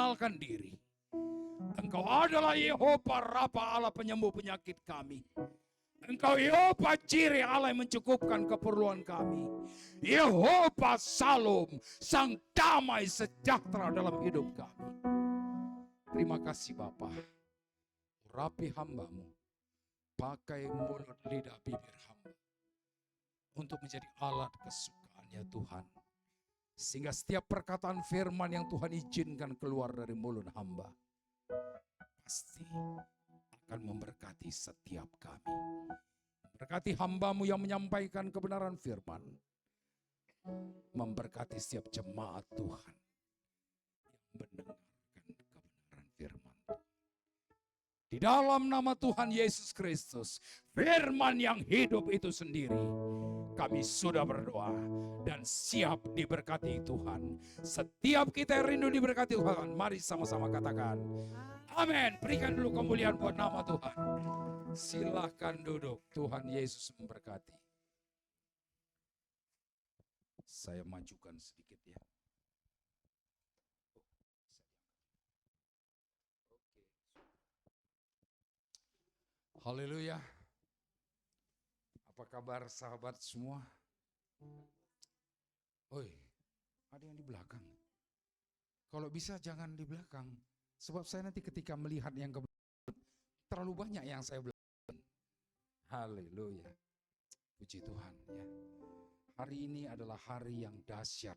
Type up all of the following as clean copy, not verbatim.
memperkenalkan diri. Engkau adalah Yehova Rafa, Allah penyembuh penyakit kami. Engkau Yehova Jireh, Allah yang mencukupkan keperluan kami. Yehova Shalom, sang damai sejahtera dalam hidup kami. Terima kasih Bapa. Urapi hamba-Mu, pakai mulut lidah bibir hamba untuk menjadi alat kesukaan ya Tuhan. Sehingga setiap perkataan firman yang Tuhan izinkan keluar dari mulut hamba pasti akan memberkati setiap kami. Memberkati hamba-Mu yang menyampaikan kebenaran firman. Memberkati setiap jemaat Tuhan yang mendengarkan kebenaran firman. Di dalam nama Tuhan Yesus Kristus, firman yang hidup itu sendiri, kami sudah berdoa dan siap diberkati Tuhan. Setiap kita yang rindu diberkati Tuhan, mari sama-sama katakan amin. Berikan dulu kemuliaan buat nama Tuhan. Silahkan duduk, Tuhan Yesus memberkati. Saya majukan sedikit ya. Haleluya. Apa kabar sahabat semua? Oi, ada yang di belakang. Kalau bisa jangan di belakang. Sebab saya nanti ketika melihat yang ke belakang, terlalu banyak yang saya belakang. Haleluya. Puji Tuhan ya. Hari ini adalah hari yang dahsyat.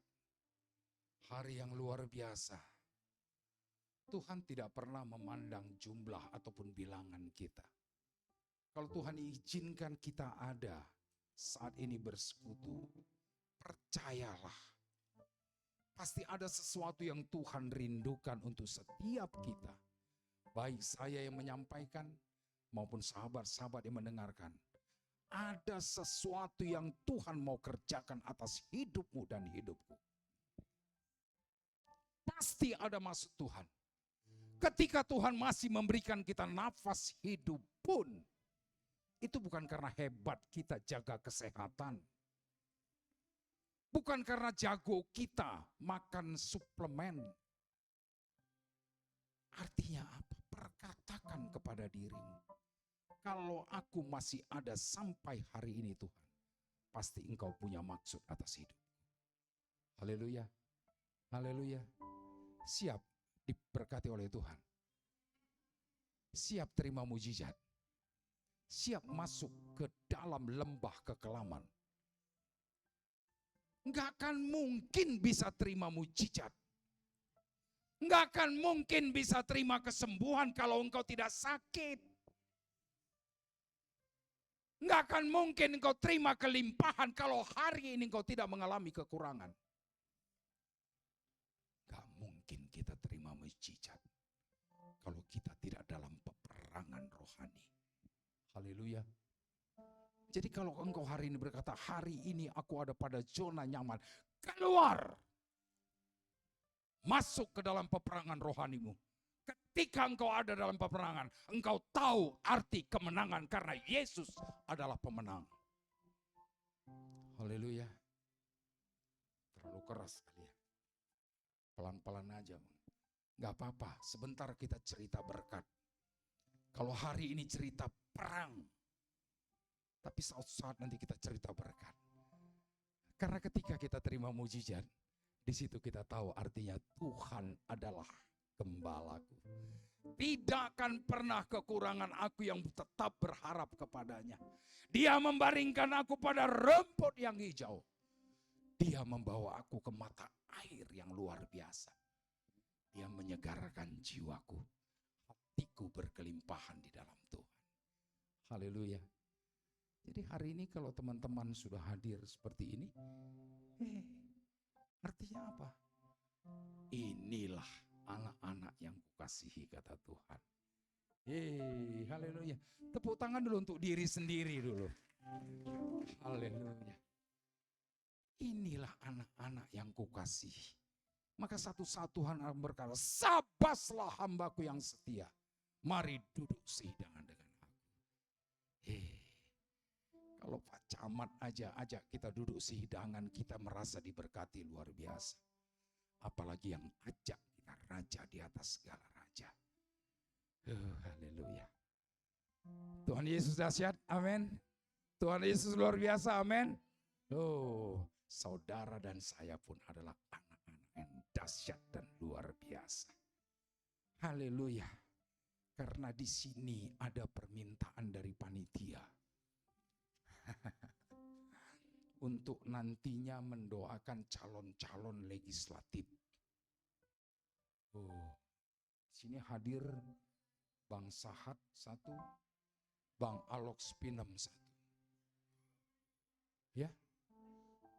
Hari yang luar biasa. Tuhan tidak pernah memandang jumlah ataupun bilangan kita. Kalau Tuhan izinkan kita ada saat ini bersekutu, percayalah. Pasti ada sesuatu yang Tuhan rindukan untuk setiap kita. Baik saya yang menyampaikan maupun sahabat-sahabat yang mendengarkan. Ada sesuatu yang Tuhan mau kerjakan atas hidupmu dan hidupku. Pasti ada maksud Tuhan. Ketika Tuhan masih memberikan kita nafas hidup pun, itu bukan karena hebat kita jaga kesehatan. Bukan karena jago kita makan suplemen. Artinya apa? Perkatakan kepada dirimu. Kalau aku masih ada sampai hari ini Tuhan, pasti Engkau punya maksud atas hidup. Haleluya. Haleluya. Siap diberkati oleh Tuhan. Siap terima mujizat. Siap masuk ke dalam lembah kekelaman. Enggak akan mungkin bisa terima mujizat. Enggak akan mungkin bisa terima kesembuhan kalau engkau tidak sakit. Enggak akan mungkin engkau terima kelimpahan kalau hari ini engkau tidak mengalami kekurangan. Enggak mungkin kita terima mujizat kalau kita tidak dalam peperangan rohani. Haleluya. Jadi kalau engkau hari ini berkata, hari ini aku ada pada zona nyaman, keluar. Masuk ke dalam peperangan rohanimu. Ketika engkau ada dalam peperangan, engkau tahu arti kemenangan karena Yesus adalah pemenang. Haleluya. Terlalu keras kali ya. Pelan-pelan aja. Gak apa-apa, sebentar kita cerita berkat. Kalau hari ini cerita perang, tapi saat nanti kita cerita berkat. Karena ketika kita terima mujizat, di situ kita tahu artinya Tuhan adalah gembalaku. Tidak akan pernah kekurangan aku yang tetap berharap kepadanya. Dia membaringkan aku pada rumput yang hijau. Dia membawa aku ke mata air yang luar biasa. Dia menyegarkan jiwaku. Hatiku berkelimpahan di dalam Tuhan. Haleluya. Jadi hari ini kalau teman-teman sudah hadir seperti ini, artinya apa? Inilah anak-anak yang kukasihi kata Tuhan. Haleluya. Tepuk tangan dulu untuk diri sendiri dulu. Haleluya. Inilah anak-anak yang kukasihi. Maka satu-satu Tuhan berkata, sabaslah hambaku yang setia. Mari duduk sehidangan dengan aku. Kalau Pak Camat aja ajak kita duduk sehidangan, kita merasa diberkati luar biasa. Apalagi yang ajak kita raja di atas segala raja. Haleluya. Tuhan Yesus dahsyat, amin. Tuhan Yesus luar biasa, amin. Saudara dan saya pun adalah anak-anak yang dahsyat dan luar biasa. Haleluya. Karena di sini ada permintaan dari panitia untuk nantinya mendoakan calon-calon legislatif. Di sini hadir Bang Sahat satu, Bang Alok Spinem satu. Ya,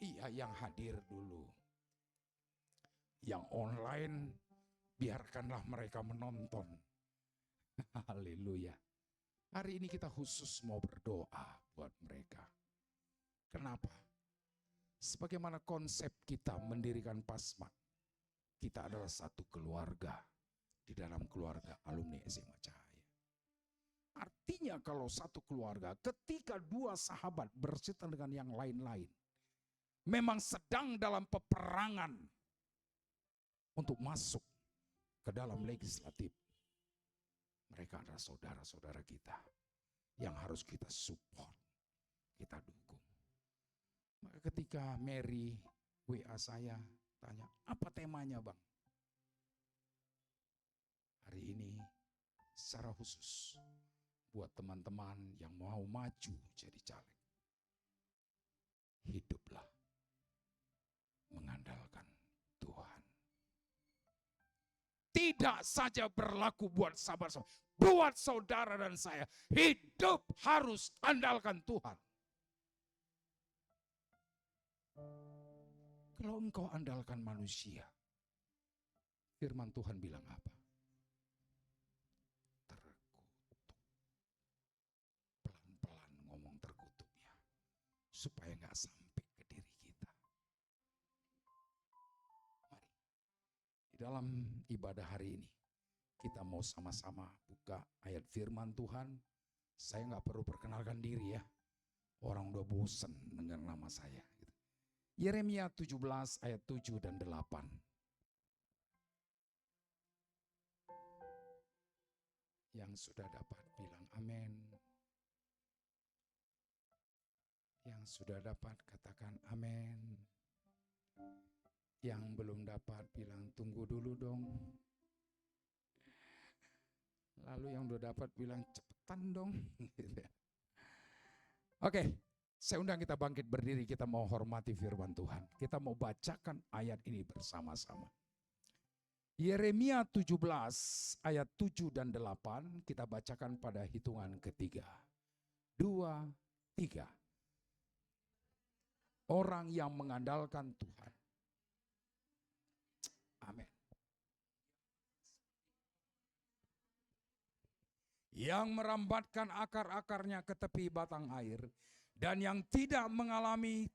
iya yang hadir dulu. Yang online biarkanlah mereka menonton. Haleluya. Hari ini kita khusus mau berdoa buat mereka. Kenapa? Sebagaimana konsep kita mendirikan Pasmat, kita adalah satu keluarga di dalam keluarga alumni SMA Cahaya. Artinya kalau satu keluarga, ketika dua sahabat berserta dengan yang lain-lain, memang sedang dalam peperangan untuk masuk ke dalam legislatif, mereka adalah saudara-saudara kita yang harus kita support, kita dukung. Maka ketika Mary WA saya tanya, apa temanya Bang? Hari ini secara khusus buat teman-teman yang mau maju jadi caleg, hiduplah mengandalkan Tuhan. Tidak saja berlaku buat sahabat-sahabat, buat saudara dan saya, hidup harus andalkan Tuhan. Kalau engkau andalkan manusia, firman Tuhan bilang apa? Terkutuk. Pelan-pelan ngomong terkutuknya, supaya nggak sampai ke diri kita. Mari, di dalam ibadah hari ini, kita mau sama-sama buka ayat firman Tuhan. Saya nggak perlu perkenalkan diri ya, orang udah bosen dengar nama saya. Yeremia 17 ayat 7 dan 8. Yang sudah dapat bilang amin. Yang sudah dapat katakan amin. Yang belum dapat bilang tunggu dulu dong. Lalu yang udah dapat bilang cepetan dong. Oke. Saya undang kita bangkit berdiri, kita mau hormati firman Tuhan. Kita mau bacakan ayat ini bersama-sama. Yeremia 17 ayat 7 dan 8 kita bacakan pada hitungan ketiga. 2, 3. Orang yang mengandalkan Tuhan. Amin. Yang merambatkan akar-akarnya ke tepi batang air, dan yang tidak mengalami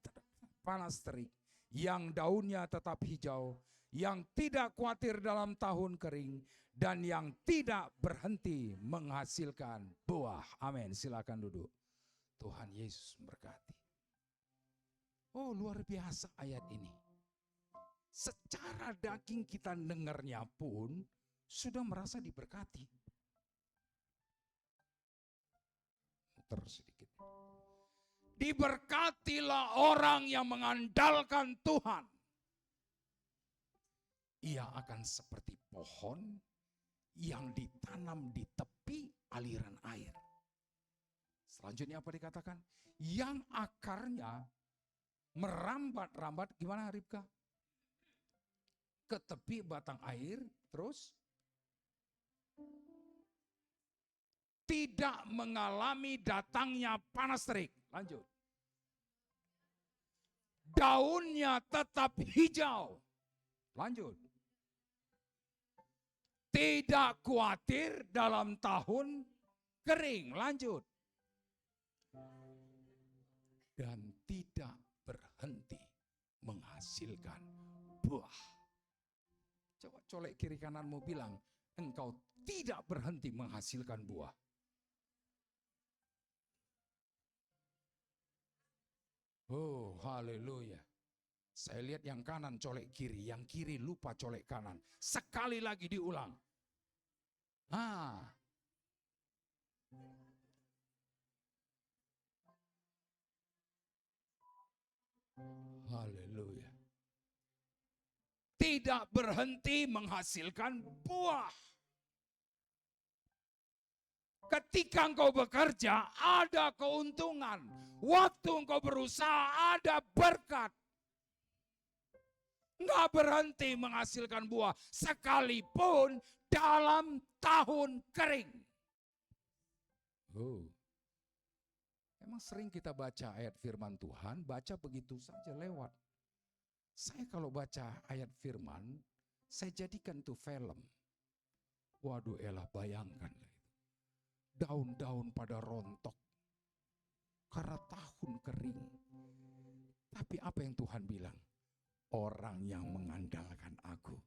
panas terik, yang daunnya tetap hijau, yang tidak khawatir dalam tahun kering, dan yang tidak berhenti menghasilkan buah. Amin. Silakan duduk. Tuhan Yesus memberkati. Oh, luar biasa ayat ini. Secara daging kita dengarnya pun sudah merasa diberkati. Muter sedikit. Diberkatilah orang yang mengandalkan Tuhan. Ia akan seperti pohon yang ditanam di tepi aliran air. Selanjutnya apa dikatakan? Yang akarnya merambat-rambat, gimana Ribka? Ke tepi batang air, terus tidak mengalami datangnya panas terik. Lanjut. Daunnya tetap hijau. Lanjut. Tidak khawatir dalam tahun kering. Lanjut. Dan tidak berhenti menghasilkan buah. Coba colek kiri kananmu bilang, engkau tidak berhenti menghasilkan buah. Oh, haleluya. Saya lihat yang kanan colek kiri, yang kiri lupa colek kanan. Sekali lagi diulang. Haleluya. Tidak berhenti menghasilkan buah. Ketika engkau bekerja, ada keuntungan. Waktu engkau berusaha, ada berkat. Nggak berhenti menghasilkan buah, sekalipun dalam tahun kering. Emang sering kita baca ayat firman Tuhan, baca begitu saja lewat. Saya kalau baca ayat firman, saya jadikan itu film. Waduh elah, bayangkan. Daun-daun pada rontok karena tahun kering. Tapi apa yang Tuhan bilang? Orang yang mengandalkan aku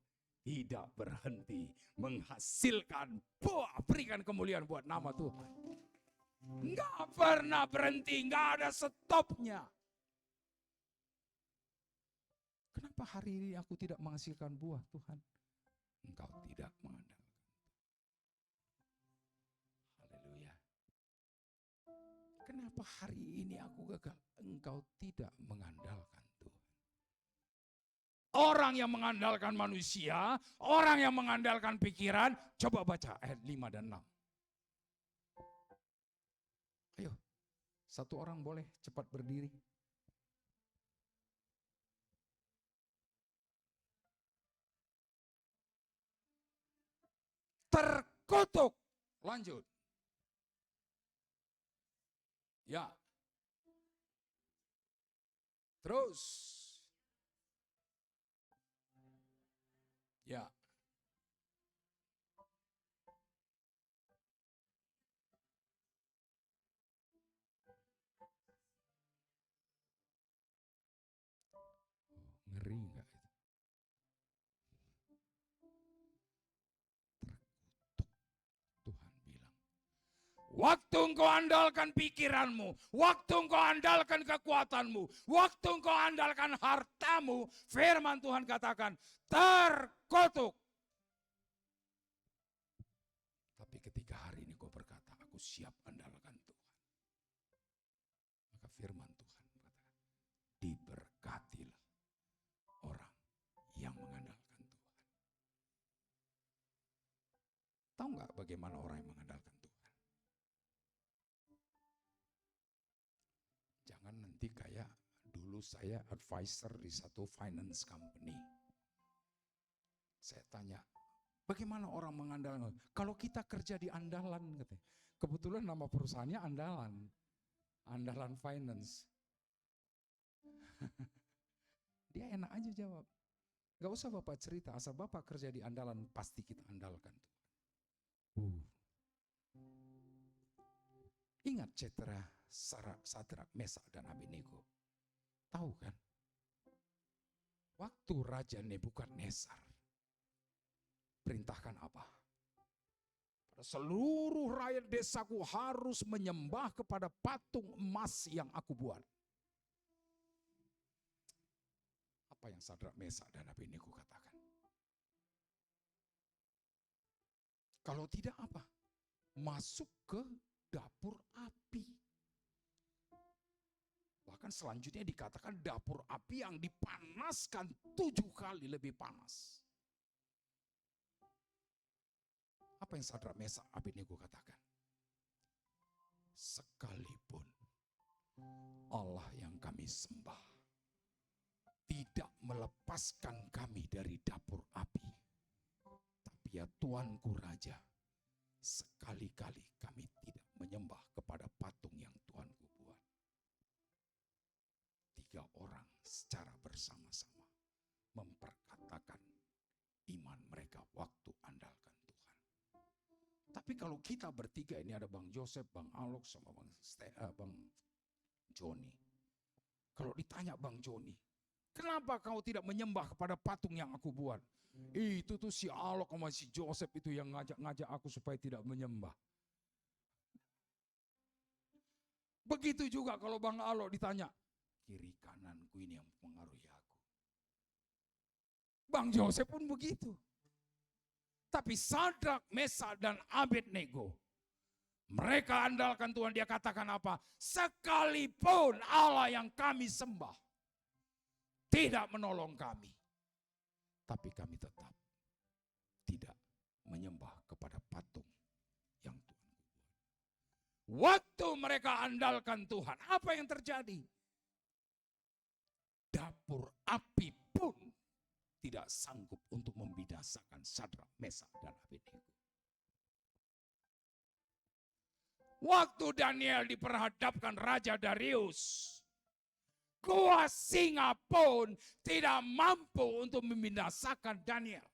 tidak berhenti menghasilkan buah. Berikan kemuliaan buat nama Tuhan. Nggak pernah berhenti, nggak ada stopnya. Kenapa hari ini aku tidak menghasilkan buah, Tuhan? Engkau tidak mengandalkan. Haleluya. Kenapa hari ini aku gagal? Engkau tidak mengandalkan Tuhan. Orang yang mengandalkan manusia, orang yang mengandalkan pikiran, coba baca ayat 5 dan 6. Ayo, satu orang boleh cepat berdiri. Terkutuk. Lanjut. Ya. Terus. Ya. Ngeri enggak itu? Terkutuk, Tuhan bilang. Waktu engkau andalkan pikiranmu, waktu engkau andalkan kekuatanmu, waktu engkau andalkan hartamu, firman Tuhan katakan, terkutuk. Tapi ketika hari ini kau berkata, aku siap andalkan Tuhan. Maka firman Tuhan katakan, diberkatilah orang yang mengandalkan Tuhan. Tahu nggak bagaimana orang yang mengandalkan Tuhan? Jangan nanti kayak dulu saya advisor di satu finance company. Saya tanya, bagaimana orang mengandalkan? Kalau kita kerja di andalan, katanya. Kebetulan nama perusahaannya andalan. Andalan finance. Dia enak aja jawab. Gak usah Bapak cerita, asal Bapak kerja di andalan, pasti kita andalkan. Ingat Cetera, Sadrak, Mesak, dan Abednego. Tahu kan? Waktu Raja Nebukadnezar perintahkan apa? Seluruh rakyat desaku harus menyembah kepada patung emas yang aku buat. Apa yang Sadrak, Mesak, dan Abednego katakan? Kalau tidak apa? Masuk ke dapur api. Bahkan selanjutnya dikatakan dapur api yang dipanaskan 7 kali lebih panas. Apa yang Sadrak, Mesak, Abednego katakan? Sekalipun Allah yang kami sembah tidak melepaskan kami dari dapur api, tapi ya Tuanku Raja, sekali-kali kami tidak menyembah kepada patung yang Tuanku buat. 3 orang secara bersama-sama memperkatakan iman mereka waktu andalkan Tuhan. Tapi kalau kita bertiga, ini ada Bang Joseph, Bang Alok, sama Bang Joni. Kalau ditanya Bang Joni, kenapa kau tidak menyembah kepada patung yang aku buat? Itu tuh si Alok sama si Joseph itu yang ngajak-ngajak aku supaya tidak menyembah. Begitu juga kalau Bang Alok ditanya, kiri kananku ini yang mempengaruhi aku. Bang Yosef pun begitu. Tapi Sadrak, Mesak, dan Abednego, mereka andalkan Tuhan. Dia katakan apa? Sekalipun Allah yang kami sembah tidak menolong kami, tapi kami tetap tidak menyembah kepada patung yang Tuhan buat. Waktu mereka andalkan Tuhan, apa yang terjadi? Dapur api pun tidak sanggup untuk membinasakan Sadrak, Mesak, dan Abednego. Waktu Daniel diperhadapkan Raja Darius, gua singa pun tidak mampu untuk membinasakan Daniel.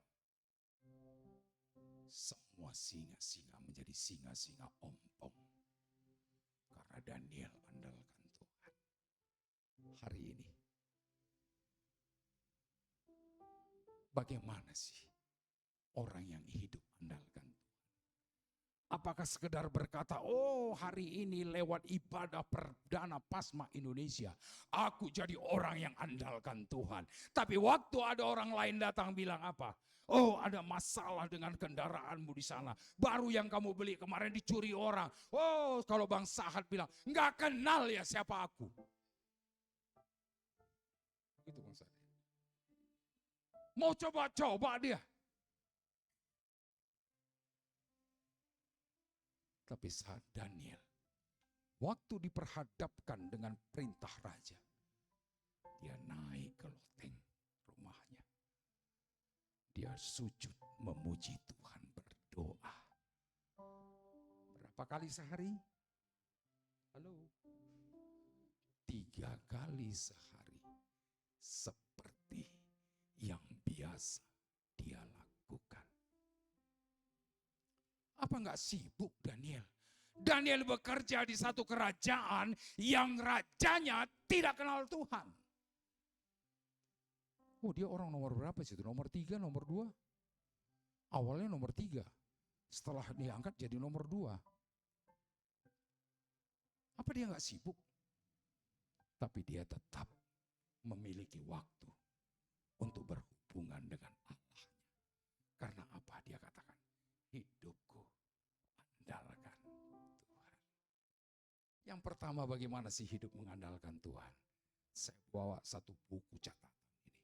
Semua singa-singa menjadi singa-singa ompong. Karena Daniel andalkan Tuhan. Hari ini, bagaimana sih orang yang hidup andalkan Tuhan? Apakah sekedar berkata, oh hari ini lewat ibadah perdana Pasma Indonesia, aku jadi orang yang andalkan Tuhan. Tapi waktu ada orang lain datang bilang apa? Oh ada masalah dengan kendaraanmu di sana. Baru yang kamu beli kemarin dicuri orang. Oh kalau Bang Sahat bilang, nggak kenal ya siapa aku. Itu Bang Sahat. Mau coba-coba dia. Tapi saat Daniel, waktu diperhadapkan dengan perintah raja, dia naik ke loteng rumahnya. Dia sujud memuji Tuhan, berdoa. Berapa kali sehari? Halo? 3 kali sehari. Seperti yang biasa dia lakukan. Apa enggak sibuk Daniel? Daniel bekerja di satu kerajaan yang rajanya tidak kenal Tuhan. Oh dia orang nomor berapa sih itu? Nomor 3, nomor 2? Awalnya nomor 3. Setelah diangkat jadi nomor 2. Apa dia enggak sibuk? Tapi dia tetap memiliki waktu untuk berhubungan dengan Allah. Karena apa dia katakan? Hidupku andalkan Tuhan. Yang pertama bagaimana sih hidup mengandalkan Tuhan? Saya bawa satu buku catatan ini.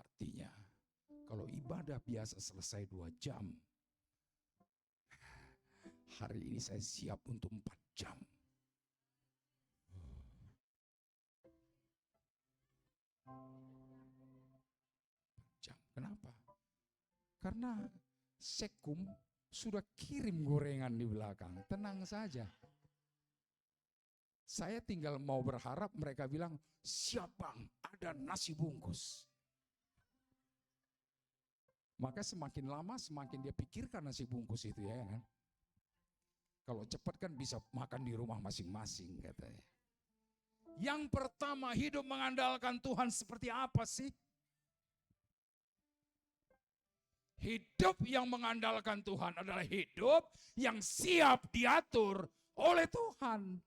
Artinya kalau ibadah biasa selesai 2 jam, hari ini saya siap untuk 4 jam. Kenapa? Karena Sekum sudah kirim gorengan di belakang, tenang saja. Saya tinggal mau berharap mereka bilang, siap Bang, ada nasi bungkus. Maka semakin lama semakin dia pikirkan nasi bungkus itu ya kan. Kalau cepat kan bisa makan di rumah masing-masing katanya. Yang pertama hidup mengandalkan Tuhan seperti apa sih? Hidup yang mengandalkan Tuhan adalah hidup yang siap diatur oleh Tuhan.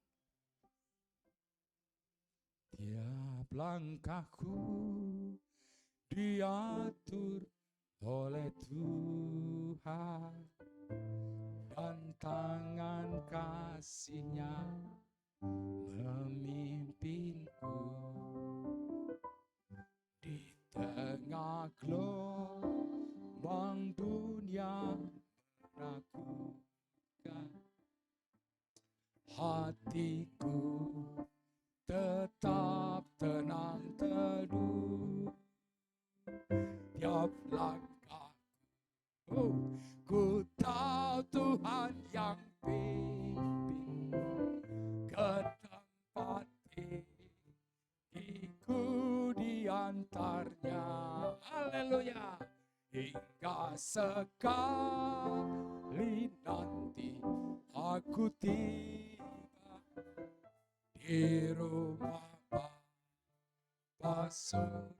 Tiap langkahku diatur oleh Tuhan dan tangan kasih-Nya memimpinku di tengah gelombang dunia meragukan, hatiku tetap tenang teduh. Tiap langkahku ku tahu Tuhan yang pimpin ke tempat tinggiku diantarnya. Haleluya. Hingga sekali nanti aku tiba di rumah Bapa surga.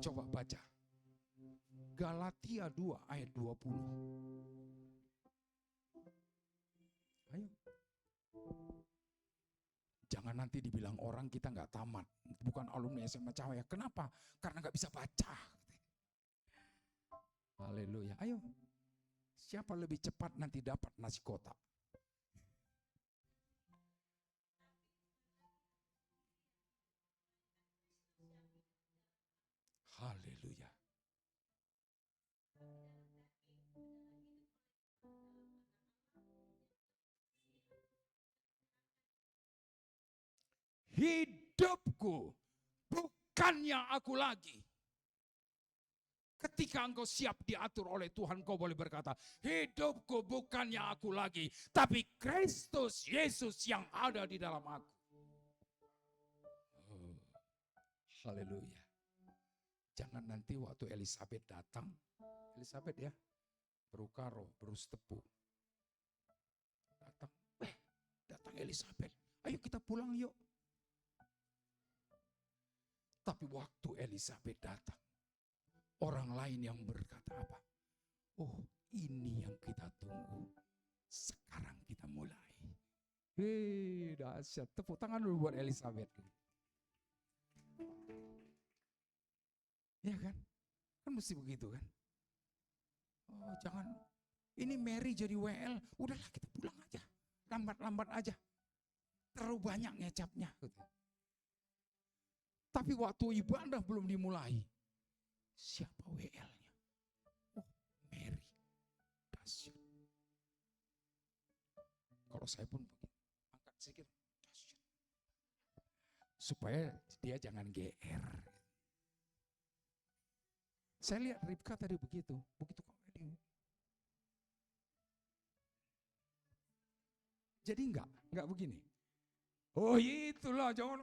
Coba baca Galatia 2 ayat 20. Ayo. Jangan nanti dibilang orang kita nggak tamat, bukan alumni SMA Cahaya. Kenapa? Karena nggak bisa baca. Haleluya. Ayo, siapa lebih cepat nanti dapat nasi kotak? Haleluya. Hidupku bukannya aku lagi. Ketika engkau siap diatur oleh Tuhan, kau boleh berkata, hidupku bukannya aku lagi, tapi Kristus Yesus yang ada di dalam aku. Oh, haleluya. Jangan nanti waktu Elizabeth datang, Elizabeth ya, berukaro, berus tepu. Datang Elizabeth, ayo kita pulang yuk. Tapi waktu Elizabeth datang, orang lain yang berkata apa? Oh, ini yang kita tunggu. Sekarang kita mulai. Dahsyat. Tepuk tangan dulu buat Elizabeth. Ya kan? Kan mesti begitu kan? Oh, jangan. Ini Mary jadi WL. Udahlah kita pulang aja. Lambat-lambat aja. Terlalu banyak ngecapnya. Tapi waktu ibadah belum dimulai. Siapa WL-nya? Oh, Mary. Dahsyat. Kalau saya pun begitu, angkat sedikit. Dahsyat. Supaya dia jangan GR. Saya lihat Ribka tadi begitu. Begitu kok. Jadi enggak begini. Oh itulah, jangan.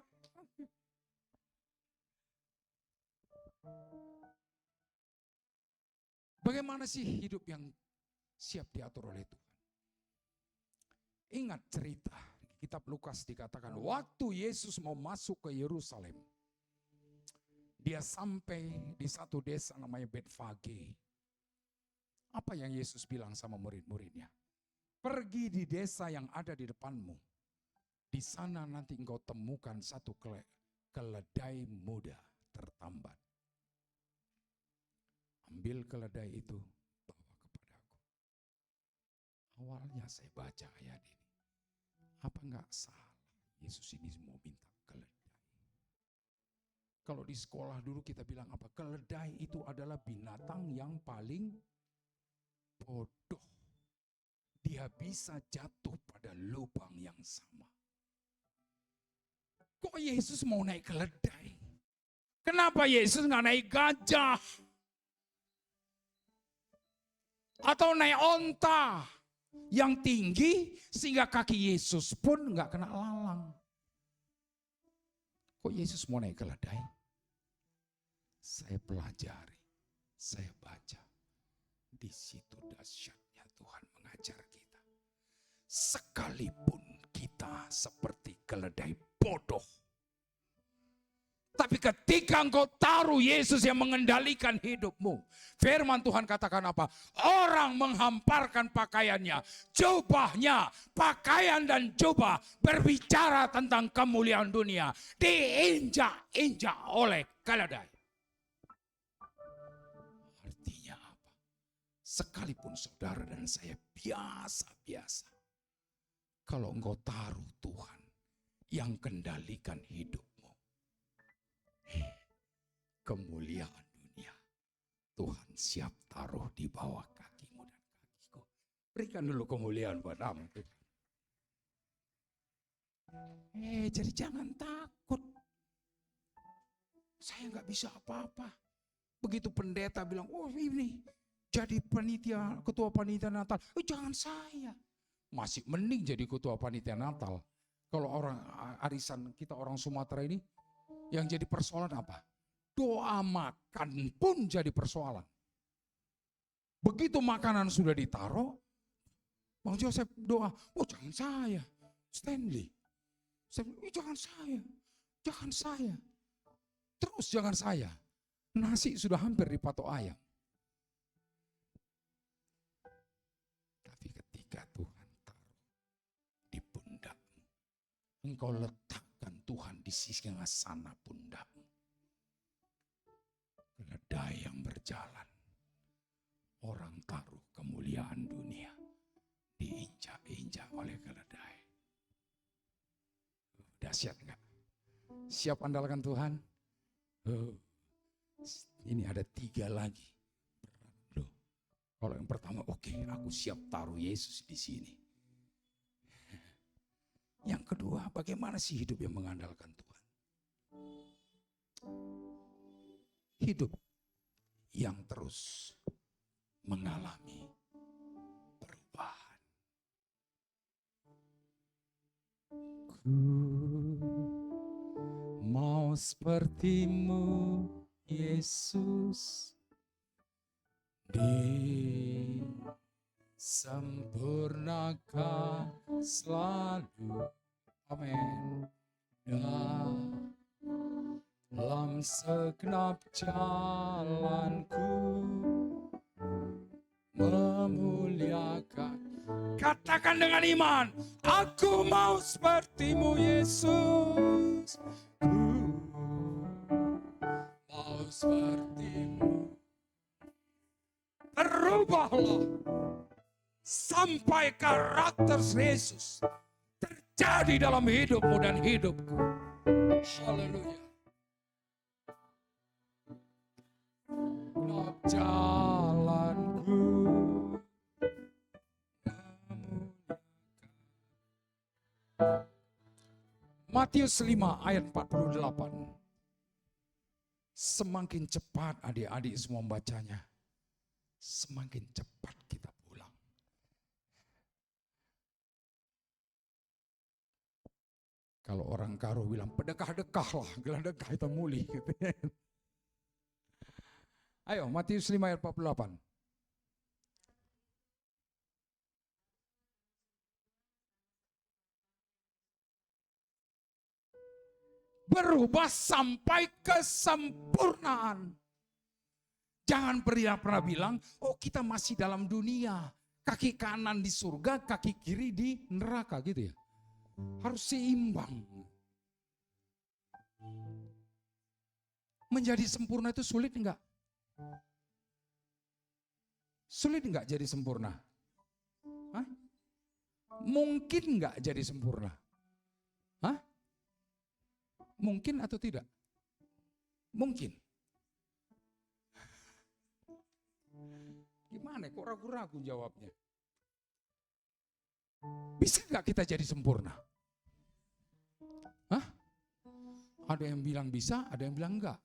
Bagaimana sih hidup yang siap diatur oleh Tuhan? Ingat cerita, kitab Lukas dikatakan, waktu Yesus mau masuk ke Yerusalem, dia sampai di satu desa namanya Betfage. Apa yang Yesus bilang sama murid-muridnya? Pergi di desa yang ada di depanmu. Di sana nanti engkau temukan satu keledai muda tertambat. Ambil keledai itu, bawa kepadaku. Awalnya saya baca ayat ini. Apa enggak salah Yesus ini mau minta keledai? Kalau di sekolah dulu kita bilang apa? Keledai itu adalah binatang yang paling bodoh. Dia bisa jatuh pada lubang yang sama. Kok Yesus mau naik keledai? Kenapa Yesus nggak naik gajah? Atau naik onta yang tinggi sehingga kaki Yesus pun nggak kena lalang. Kok Yesus mau naik keledai? Saya pelajari, saya baca. Di situ dahsyatnya Tuhan mengajar kita. Sekalipun kita seperti keledai bodoh, tapi ketika engkau taruh Yesus yang mengendalikan hidupmu, firman Tuhan katakan apa? Orang menghamparkan pakaiannya, jubahnya, pakaian dan jubah berbicara tentang kemuliaan dunia, diinjak-injak oleh keledai. Artinya apa? Sekalipun saudara dan saya biasa-biasa, kalau engkau taruh Tuhan yang kendalikan hidup, kemuliaan dunia Tuhan siap taruh di bawah kakimu dan kakiku. Berikan dulu kemuliaan buat nama Tuhan. Jadi jangan takut. Saya nggak bisa apa-apa. Begitu pendeta bilang, oh ini jadi panitia, ketua panitia Natal. Jangan saya. Masih mending jadi ketua panitia Natal. Kalau orang arisan kita orang Sumatera ini, yang jadi persoalan apa? Doa makan pun jadi persoalan. Begitu makanan sudah ditaruh, Bang Joseph doa, oh jangan saya, Stanley. Jangan saya, jangan saya. Terus jangan saya. Nasi sudah hampir dipatok ayam. Tapi ketika Tuhan taruh di pundakmu engkau letakkan Tuhan di sisi sana pundakmu. Keledai yang berjalan, orang taruh kemuliaan dunia, diinjak-injak oleh keledai. Dahsyat enggak? Siap andalkan Tuhan? Ini ada 3 lagi. Loh, kalau yang pertama, oke, aku siap taruh Yesus di sini. Yang kedua, bagaimana sih hidup yang mengandalkan Tuhan? Hidup yang terus mengalami perubahan. Ku mau sepertimu, Yesus, disempurnakan selalu. Amin. Dalam segenap jalanku memuliakan. Katakan dengan iman, aku mau sepertimu, Yesus. Ku mau sepertimu. Berubahlah sampai karakter Yesus terjadi dalam hidupmu dan hidupku. Haleluya. Jalanku Matius 5 ayat 48. Semakin cepat adik-adik semua membacanya, semakin cepat kita pulang. Kalau orang Karo bilang, pedekah-dekah lah, geladekah itu muli. Gitu. Ayo, Matius 5 ayat 48. Berubah sampai kesempurnaan. Jangan pernah bilang, oh kita masih dalam dunia. Kaki kanan di surga, kaki kiri di neraka gitu ya. Harus seimbang. Menjadi sempurna itu sulit enggak? Sulit enggak jadi sempurna? Hah? Mungkin enggak jadi sempurna? Hah? Mungkin atau tidak? Mungkin. Gimana? Kok ragu-ragu jawabnya? Bisa enggak kita jadi sempurna? Hah? Ada yang bilang bisa, ada yang bilang enggak.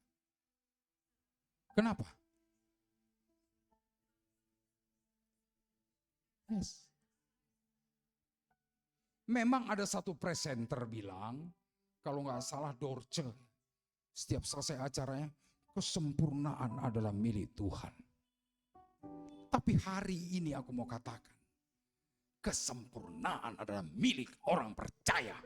Kenapa? Yes. Memang ada satu presenter bilang, kalau nggak salah Dorce, setiap selesai acaranya, kesempurnaan adalah milik Tuhan. Tapi hari ini aku mau katakan, kesempurnaan adalah milik orang percaya.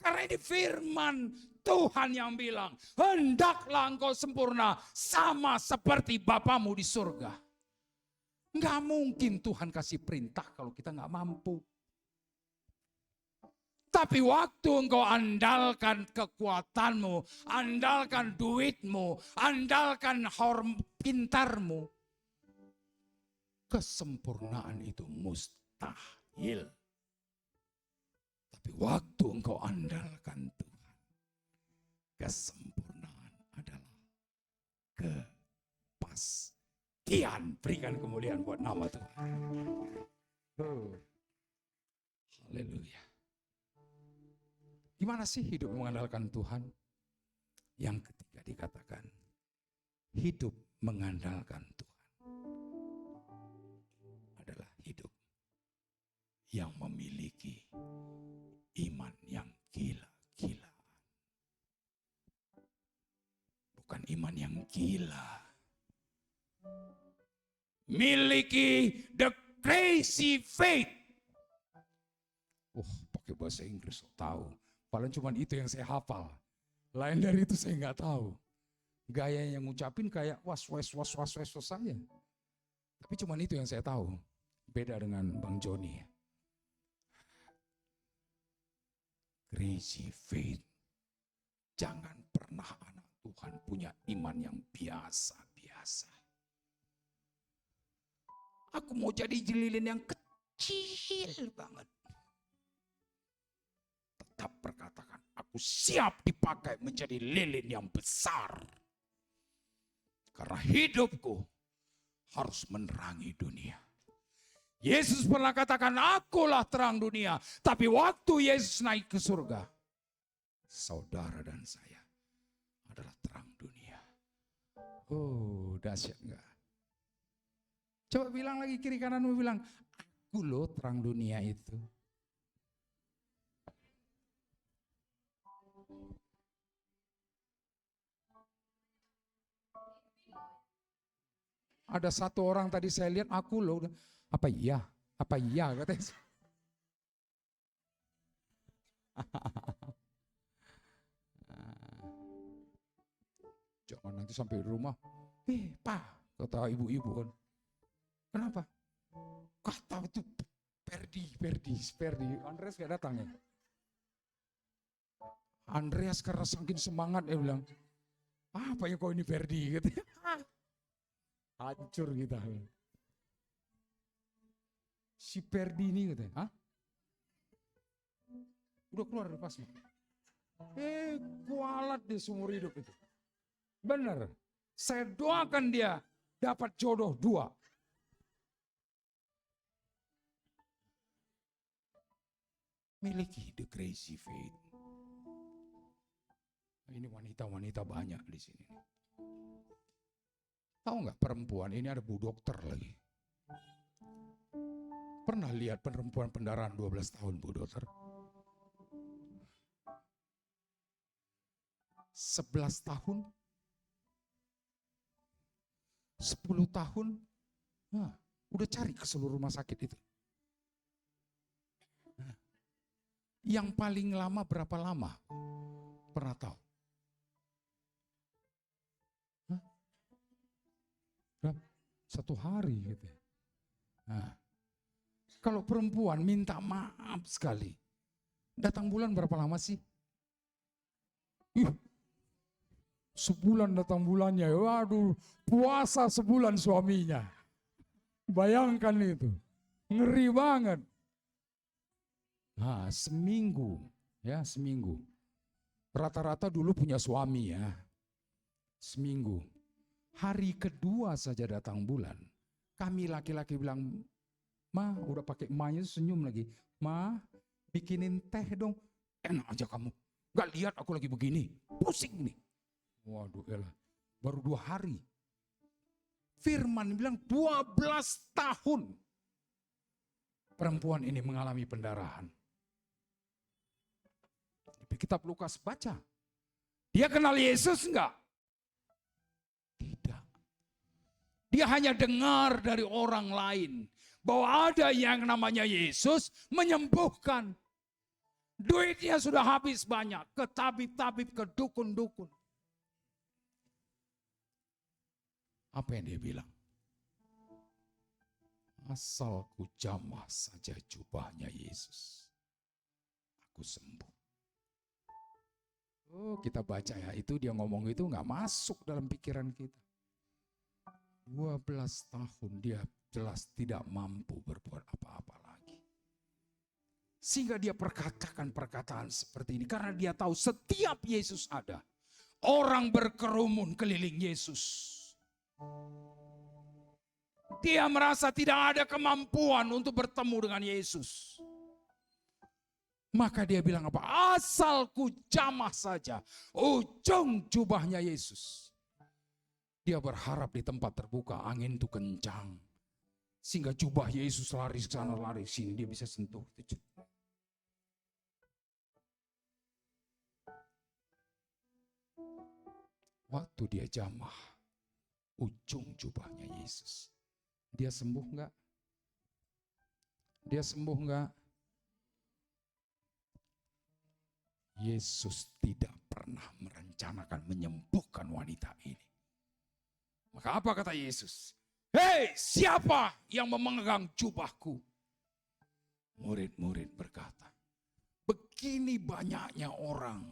Karena ini firman Tuhan yang bilang, hendaklah engkau sempurna sama seperti Bapamu di surga. Nggak mungkin Tuhan kasih perintah kalau kita nggak mampu. Tapi waktu engkau andalkan kekuatanmu, andalkan duitmu, andalkan pintarmu, kesempurnaan itu mustahil. Tapi waktu engkau andalkan Tuhan, kesempurnaan adalah kepastian. Berikan kemuliaan buat nama Tuhan. Haleluya. Gimana sih hidup mengandalkan Tuhan? Yang ketiga dikatakan, hidup mengandalkan Tuhan adalah hidup yang memiliki iman yang gila-gilaan. Bukan iman yang gila. Miliki the crazy faith. Pakai bahasa Inggris tahu. Paling cuma itu yang saya hafal. Lain dari itu saya nggak tahu. Gaya yang ngucapin kayak was saja. Tapi cuma itu yang saya tahu. Beda dengan Bang Joni. Crazy faith. Jangan pernah anak Tuhan punya iman yang biasa-biasa. Aku mau jadi lilin yang kecil banget. Tetap berkatakan, aku siap dipakai menjadi lilin yang besar. Karena hidupku harus menerangi dunia. Yesus pernah katakan, akulah terang dunia. Tapi waktu Yesus naik ke surga, saudara dan saya adalah terang dunia. Oh, dahsyat enggak? Coba bilang lagi kiri kananmu, bilang, aku loh terang dunia itu. Ada satu orang tadi saya lihat, aku loh. Apa iya? Apa iya katanya. Jangan nanti sampai di rumah, Pak, kata ibu-ibu kan. Kenapa? Kata itu Ferdi. Andreas gak datang ya? Andreas karena saking semangat dia bilang, apa ya kau ini Ferdi? Katanya. Hancur kita. Si Ferdi ini katanya, hah? Udah keluar dari pasma. Kualat dia seumur hidup itu. Benar. Saya doakan dia dapat jodoh 2. Miliki the crazy faith. Ini wanita-wanita banyak di sini. Tahu nggak perempuan ini ada bu dokter lagi. Pernah lihat perempuan pendarahan 12 tahun bu dokter? 11 tahun, 10 tahun, nah, udah cari ke seluruh rumah sakit itu. Nah, yang paling lama berapa lama? Pernah tahu? Hah? 1 hari gitu. Nah, kalau perempuan minta maaf sekali, datang bulan berapa lama sih? Sebulan datang bulannya, waduh, puasa sebulan suaminya. Bayangkan itu, ngeri banget. Nah, seminggu. Rata-rata dulu punya suami ya, seminggu. Hari kedua saja datang bulan, kami laki-laki bilang, Ma, udah pakai ma-nya senyum lagi. Ma, bikinin teh dong. Enak aja kamu, gak lihat aku lagi begini, pusing nih. Waduh elah, baru 2 hari. Firman bilang 12 tahun perempuan ini mengalami pendarahan. Di kitab Lukas baca, dia kenal Yesus enggak? Tidak. Dia hanya dengar dari orang lain bahwa ada yang namanya Yesus menyembuhkan. Duitnya sudah habis banyak, ke tabib-tabib, ke dukun-dukun. Apa yang dia bilang? Asal ku jamah saja jubahnya Yesus, aku sembuh. Oh, kita baca ya, itu dia ngomong itu nggak masuk dalam pikiran kita. 12 tahun dia jelas tidak mampu berbuat apa-apa lagi. Sehingga dia perkatakan perkataan seperti ini. Karena dia tahu setiap Yesus ada, orang berkerumun keliling Yesus. Dia merasa tidak ada kemampuan untuk bertemu dengan Yesus. Maka dia bilang apa? Asal ku jamah saja ujung jubahnya Yesus. Dia berharap di tempat terbuka, angin itu kencang. Sehingga jubah Yesus lari ke sana, lari ke sini, dia bisa sentuh. Waktu dia jamah ujung jubahnya Yesus, dia sembuh enggak? Dia sembuh enggak? Yesus tidak pernah merencanakan menyembuhkan wanita ini. Maka apa kata Yesus? Hei, siapa yang memegang jubahku? Murid-murid berkata, begini banyaknya orang.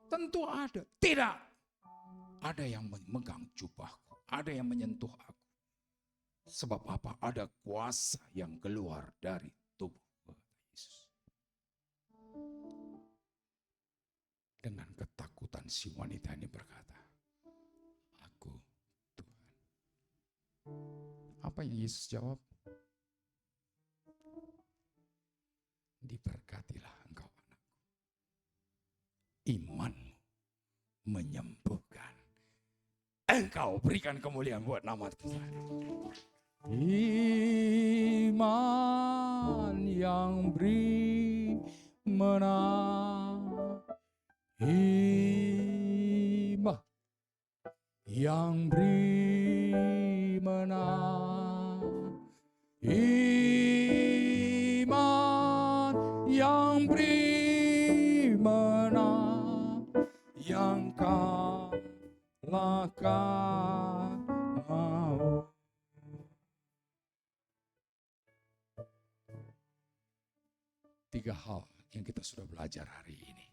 Tentu ada. Tidak. Ada yang memegang jubahku. Ada yang menyentuh aku. Sebab apa? Ada kuasa yang keluar dari tubuh Yesus. Dengan ketakutan si wanita ini berkata, aku Tuhan. Apa yang Yesus jawab? Diberkatilah engkau anakku. Imanmu menyembuhkan. Engkau berikan kemuliaan buat nama Tuhan. Iman yang beri menang. Iman yang beri menang. Iman yang beri menang. Yang kalahkan maut. Tiga hal yang kita sudah belajar hari ini.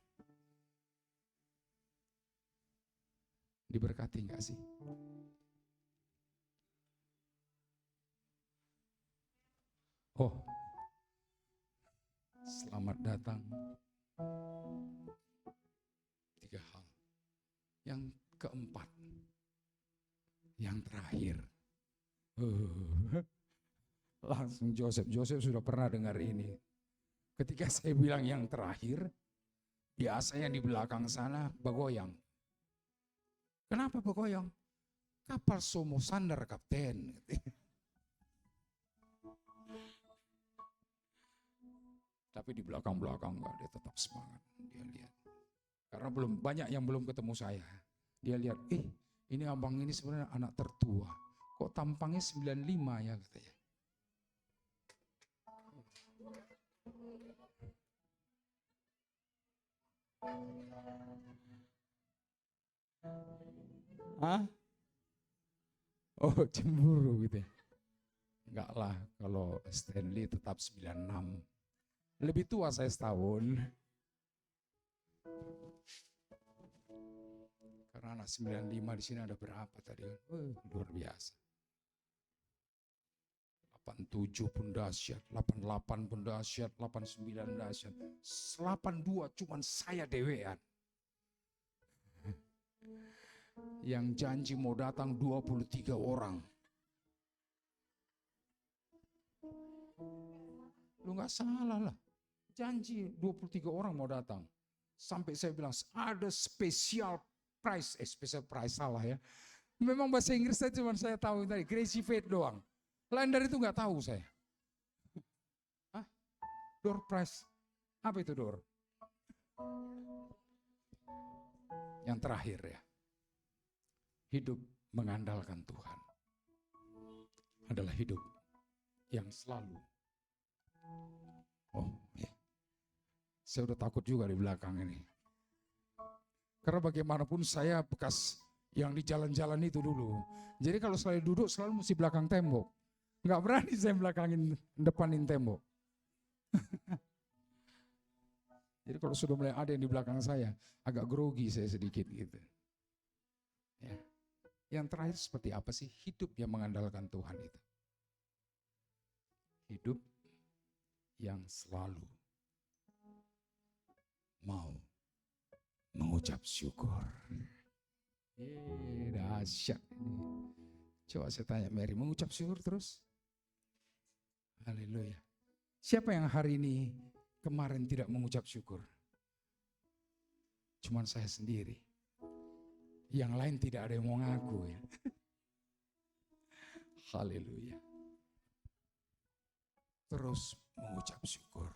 Diberkati enggak sih? Oh, selamat datang. Tiga hal. Yang keempat, yang terakhir. Langsung Joseph sudah pernah dengar ini. Ketika saya bilang yang terakhir, biasa yang di belakang sana bergoyang. Kenapa bergoyang? Kapal Somo sandar kapten. Tapi di belakang-belakang enggak, dia tetap semangat. Dia lihat. Karena banyak yang belum ketemu saya. Dia lihat, ini abang ini sebenarnya anak tertua. Kok tampangnya 95 ya katanya. Hah? Oh, cemburu gitu ya. Enggak lah, kalau Stanley tetap 96. Lebih tua saya setahun. Karena anak 95 di sini ada berapa tadi? Luar biasa. 87 pun dahsyat, 88 pun dahsyat, 89 dahsyat. 82 cuman saya dewean. Yang janji mau datang 23 orang. Lu gak salah lah. Janji 23 orang mau datang. Sampai saya bilang ada special price. Special price salah ya. Memang bahasa Inggris saya cuma saya tahu tadi. Crazy Faith doang. Lain dari itu gak tahu saya. Hah? Door price. Apa itu door? Yang terakhir ya. Hidup mengandalkan Tuhan. Adalah hidup yang selalu. Oh ya. Saya udah takut juga di belakang ini. Karena bagaimanapun saya bekas yang di jalan-jalan itu dulu. Jadi kalau selalu duduk selalu mesti belakang tembok. Nggak berani saya belakangin depanin tembok. Jadi kalau sudah mulai ada yang di belakang saya, agak grogi saya sedikit gitu. Ya. Yang terakhir seperti apa sih hidup yang mengandalkan Tuhan itu? Hidup yang selalu mau mengucap syukur. Dahsyat ini. Coba saya tanya Mary, mengucap syukur terus? Haleluya. Siapa yang hari ini kemarin tidak mengucap syukur? Cuman saya sendiri. Yang lain tidak ada yang mau ngaku ya. Haleluya. Terus mengucap syukur.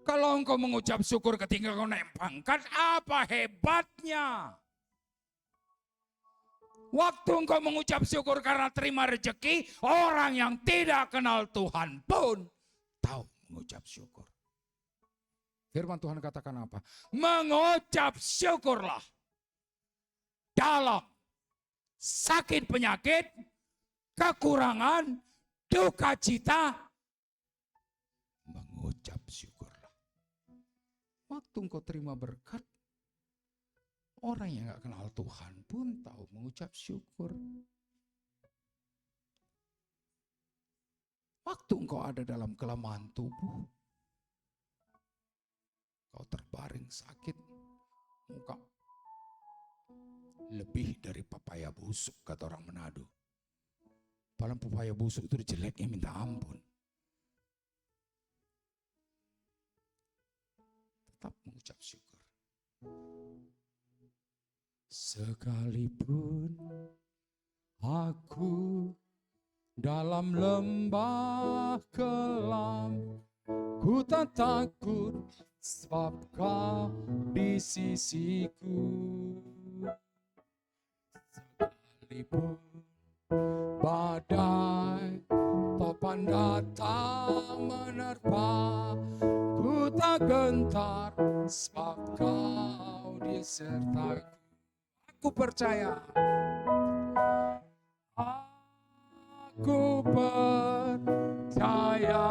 Kalau engkau mengucap syukur ketika kau naik pangkat, apa hebatnya? Waktu engkau mengucap syukur karena terima rezeki, orang yang tidak kenal Tuhan pun tahu mengucap syukur. Firman Tuhan katakan apa? Mengucap syukurlah dalam sakit penyakit, kekurangan, duka cita, mengucap syukurlah. Waktu engkau terima berkat, orang yang gak kenal Tuhan pun tahu mengucap syukur. Waktu engkau ada dalam kelemahan tubuh, kau terbaring sakit, muka lebih dari papaya busuk, kata orang Manado. Padahal papaya busuk itu jeleknya minta ampun. Tetap mengucap syukur. Sekalipun aku dalam lembah kelam, ku tak takut sebab kau di sisiku. Sekalipun badai topan datang menerpa, ku tak gentar sebab kau disertaku. Aku percaya, aku percaya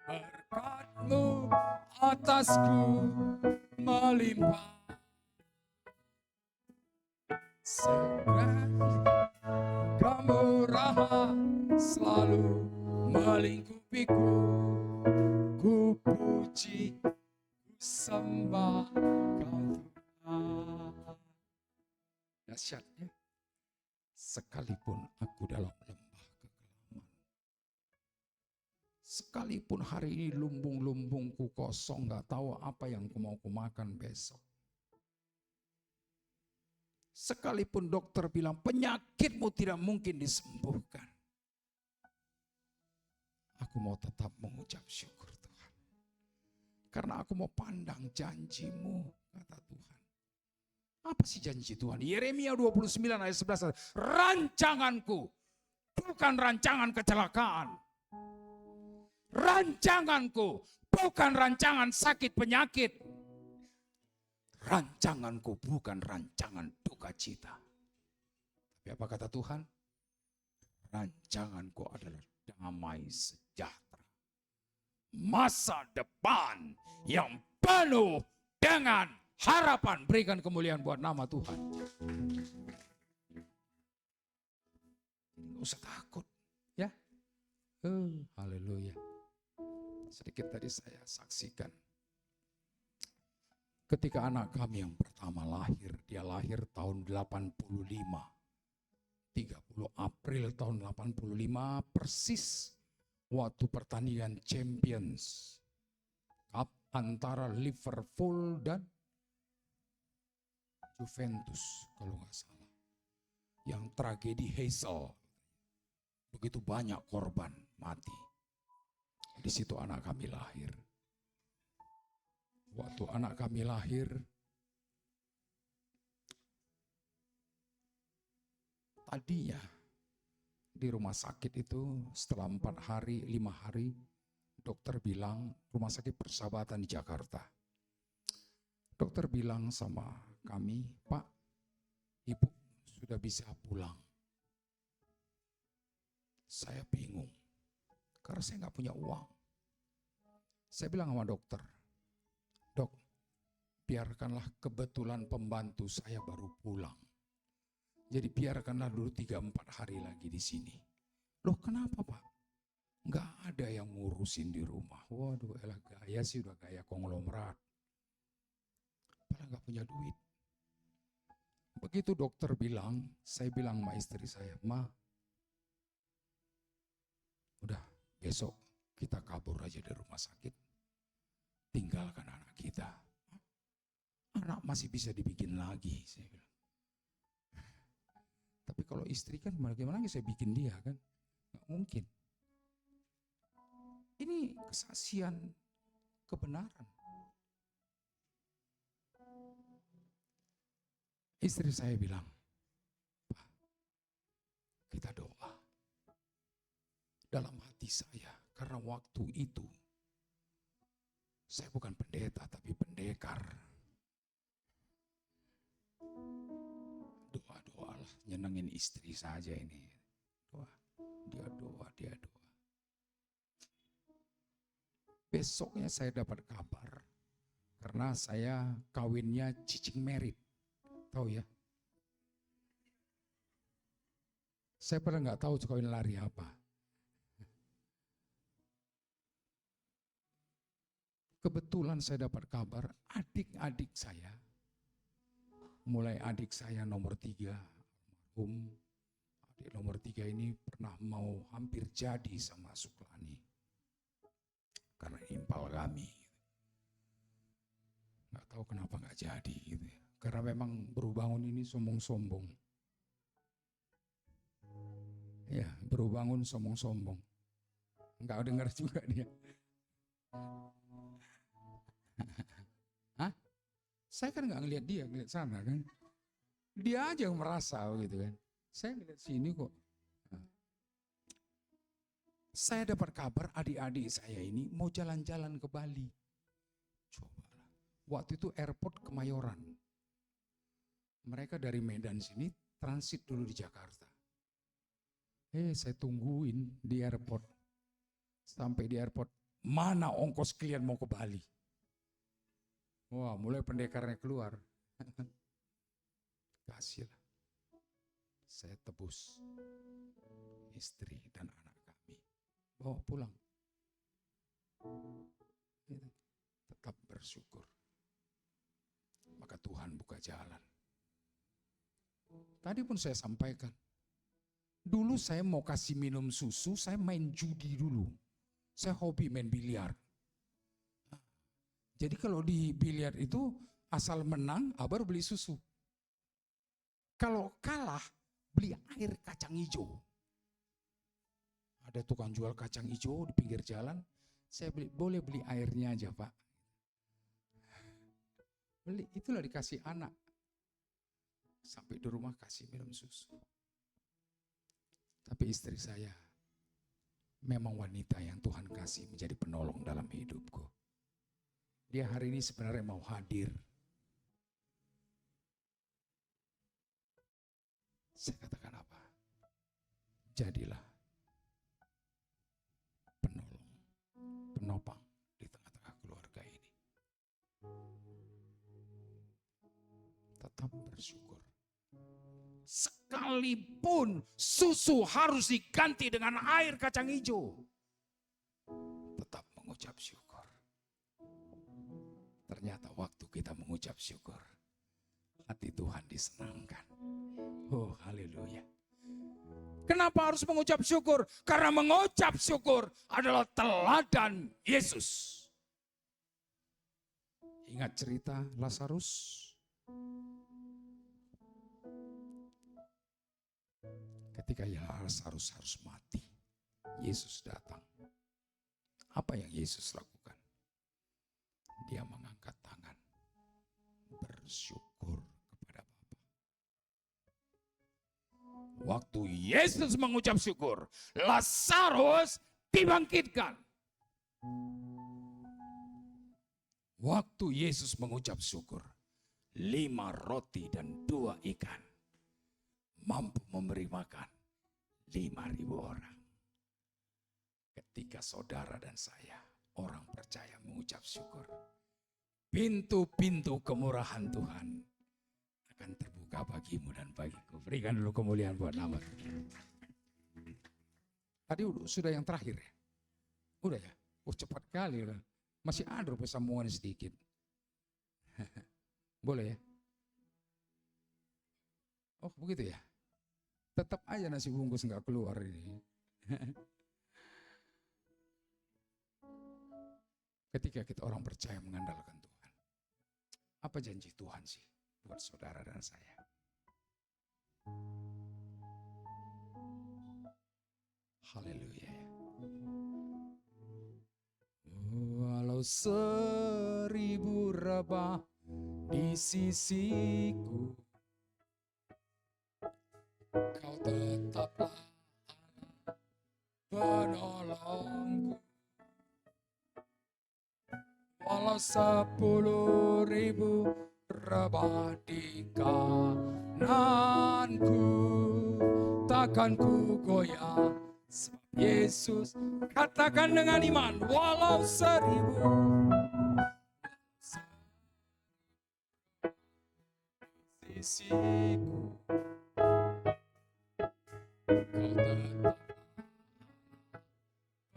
berkat-Mu atasku melimpah. Segala kemurahan selalu melingkupiku. Ku puji, ku sembah Kau Tuhan. Dahsyatnya, sekalipun aku dalam lembah kekelaman, sekalipun hari ini lumbung-lumbungku kosong, gak tahu apa yang mau kumakan besok. Sekalipun dokter bilang penyakitmu tidak mungkin disembuhkan, aku mau tetap mengucap syukur Tuhan. Karena aku mau pandang janji-Mu, kata Tuhan. Apa sih janji Tuhan? Yeremia 29 ayat 11. Rancanganku bukan rancangan kecelakaan. Rancanganku bukan rancangan sakit penyakit. Rancanganku bukan rancangan duka cita. Tapi apa kata Tuhan? Rancanganku adalah damai sejahtera. Masa depan yang penuh dengan harapan. Berikan kemuliaan buat nama Tuhan. Nggak usah takut, ya. Haleluya. Sedikit tadi saya saksikan. Ketika anak kami yang pertama lahir, dia lahir tahun 85. 30 April tahun 85 persis waktu pertandingan Champions Cup antara Liverpool dan Juventus kalau nggak salah. Yang tragedi Heysel. Begitu banyak korban mati. Di situ anak kami lahir. Waktu anak kami lahir, tadinya di rumah sakit itu setelah 4 hari, 5 hari, dokter bilang rumah sakit Persahabatan di Jakarta. Dokter bilang sama kami, Pak, Ibu sudah bisa pulang. Saya bingung, karena saya nggak punya uang. Saya bilang sama dokter, Dok, biarkanlah kebetulan pembantu saya baru pulang. Jadi biarkanlah dulu 3-4 hari lagi di sini. Loh kenapa Pak? Nggak ada yang ngurusin di rumah. Waduh elah gaya sih udah gaya konglomerat. Padahal nggak punya duit. Begitu dokter bilang, saya bilang sama istri saya, Ma, udah besok kita kabur aja dari rumah sakit. Tinggalkan anak kita. Anak masih bisa dibikin lagi, saya bilang. Tapi kalau istri kan bagaimana saya bikin dia kan? Nggak mungkin. Ini kesaksian kebenaran. Istri saya bilang, Pak, kita doa. Dalam hati saya, karena waktu itu saya bukan pendeta tapi pendekar. Doa-doalah, nyenengin istri saja ini. Doa, dia doa, dia doa. Besoknya saya dapat kabar, karena saya kawinnya cicing merit, tahu ya? Saya pernah nggak tahu kawin lari apa. Kebetulan saya dapat kabar adik-adik saya, mulai adik saya nomor 3, adik nomor 3 ini pernah mau hampir jadi sama Suklani. Karena impal kami. Nggak tahu kenapa nggak jadi gitu ya. Karena memang Barubangun ini sombong-sombong. Ya, Barubangun sombong-sombong. Nggak dengar juga dia. Hah? Saya kan nggak ngelihat dia, ngelihat sana kan. Dia aja yang merasa gitu kan. Saya ngelihat sini kok. Saya dapat kabar adik-adik saya ini mau jalan-jalan ke Bali. Cobalah. Waktu itu airport Kemayoran. Mereka dari Medan sini transit dulu di Jakarta. Saya tungguin di airport. Sampai di airport, mana ongkos kalian mau ke Bali? Wah, mulai pendekarnya keluar. Kasihlah. Saya tebus istri dan anak kami. Bawa pulang. Tetap bersyukur. Maka Tuhan buka jalan. Tadi pun saya sampaikan. Dulu saya mau kasih minum susu, saya main judi dulu. Saya hobi main biliar. Jadi kalau di biliar itu asal menang, baru beli susu. Kalau kalah, beli air kacang hijau. Ada tukang jual kacang hijau di pinggir jalan, saya beli, boleh beli airnya aja Pak. Beli, itulah dikasih anak. Sampai di rumah kasih minum susu. Tapi istri saya memang wanita yang Tuhan kasih menjadi penolong dalam hidupku. Dia hari ini sebenarnya mau hadir. Saya katakan apa? Jadilah penolong, penopang di tengah-tengah keluarga ini. Tetap bersyukur. Sekalipun susu harus diganti dengan air kacang hijau, tetap mengucap syukur. Ternyata waktu kita mengucap syukur, hati Tuhan disenangkan. Oh, haleluya. Kenapa harus mengucap syukur? Karena mengucap syukur adalah teladan Yesus. Ingat cerita Lazarus? Ketika Lazarus harus mati, Yesus datang. Apa yang Yesus lakukan? Dia mengangkat tangan, bersyukur kepada Bapa. Waktu Yesus mengucap syukur, Lazarus dibangkitkan. Waktu Yesus mengucap syukur, 5 roti dan 2 ikan mampu memberi makan 5.000 orang. Ketika saudara dan saya, orang percaya mengucap syukur, pintu-pintu kemurahan Tuhan akan terbuka bagimu dan bagiku. Berikan dulu kemuliaan buat nama Tuhan. Tadi sudah yang terakhir ya? Udah ya? Oh cepat kali. Masih ada sambungan sedikit. Boleh ya? Oh begitu ya? Tetap aja nasi bungkus nggak keluar ini. Ketika kita orang percaya mengandalkan Tuhan. Apa janji Tuhan sih buat saudara dan saya? Haleluya. Walau 1000 rebah di sisiku, Kau tetaplah penolongku. Walau 10.000 rebah di kananku, takkan ku goyah. Yesus. Katakan dengan iman, walau 1000 sisiku, kau tetap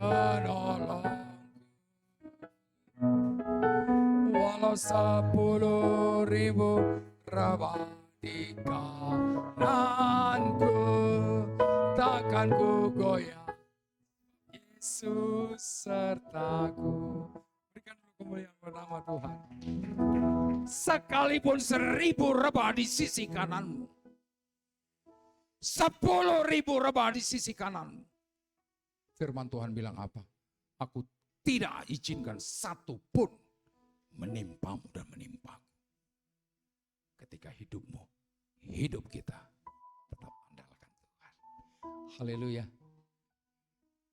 penolongku. Walau 10.000 rebah di kananku, takkan ku goyah, Yesus sertaku. Berikan dulu kemuliaan bernama Tuhan. Sekalipun 1000 rebah di sisi kananmu, 10.000 rebah di sisi kananmu, firman Tuhan bilang apa? Aku tidak izinkan satu pun menimpamu dan menimpaku. Ketika hidupmu, hidup kita tetap andalkan Tuhan. Haleluya.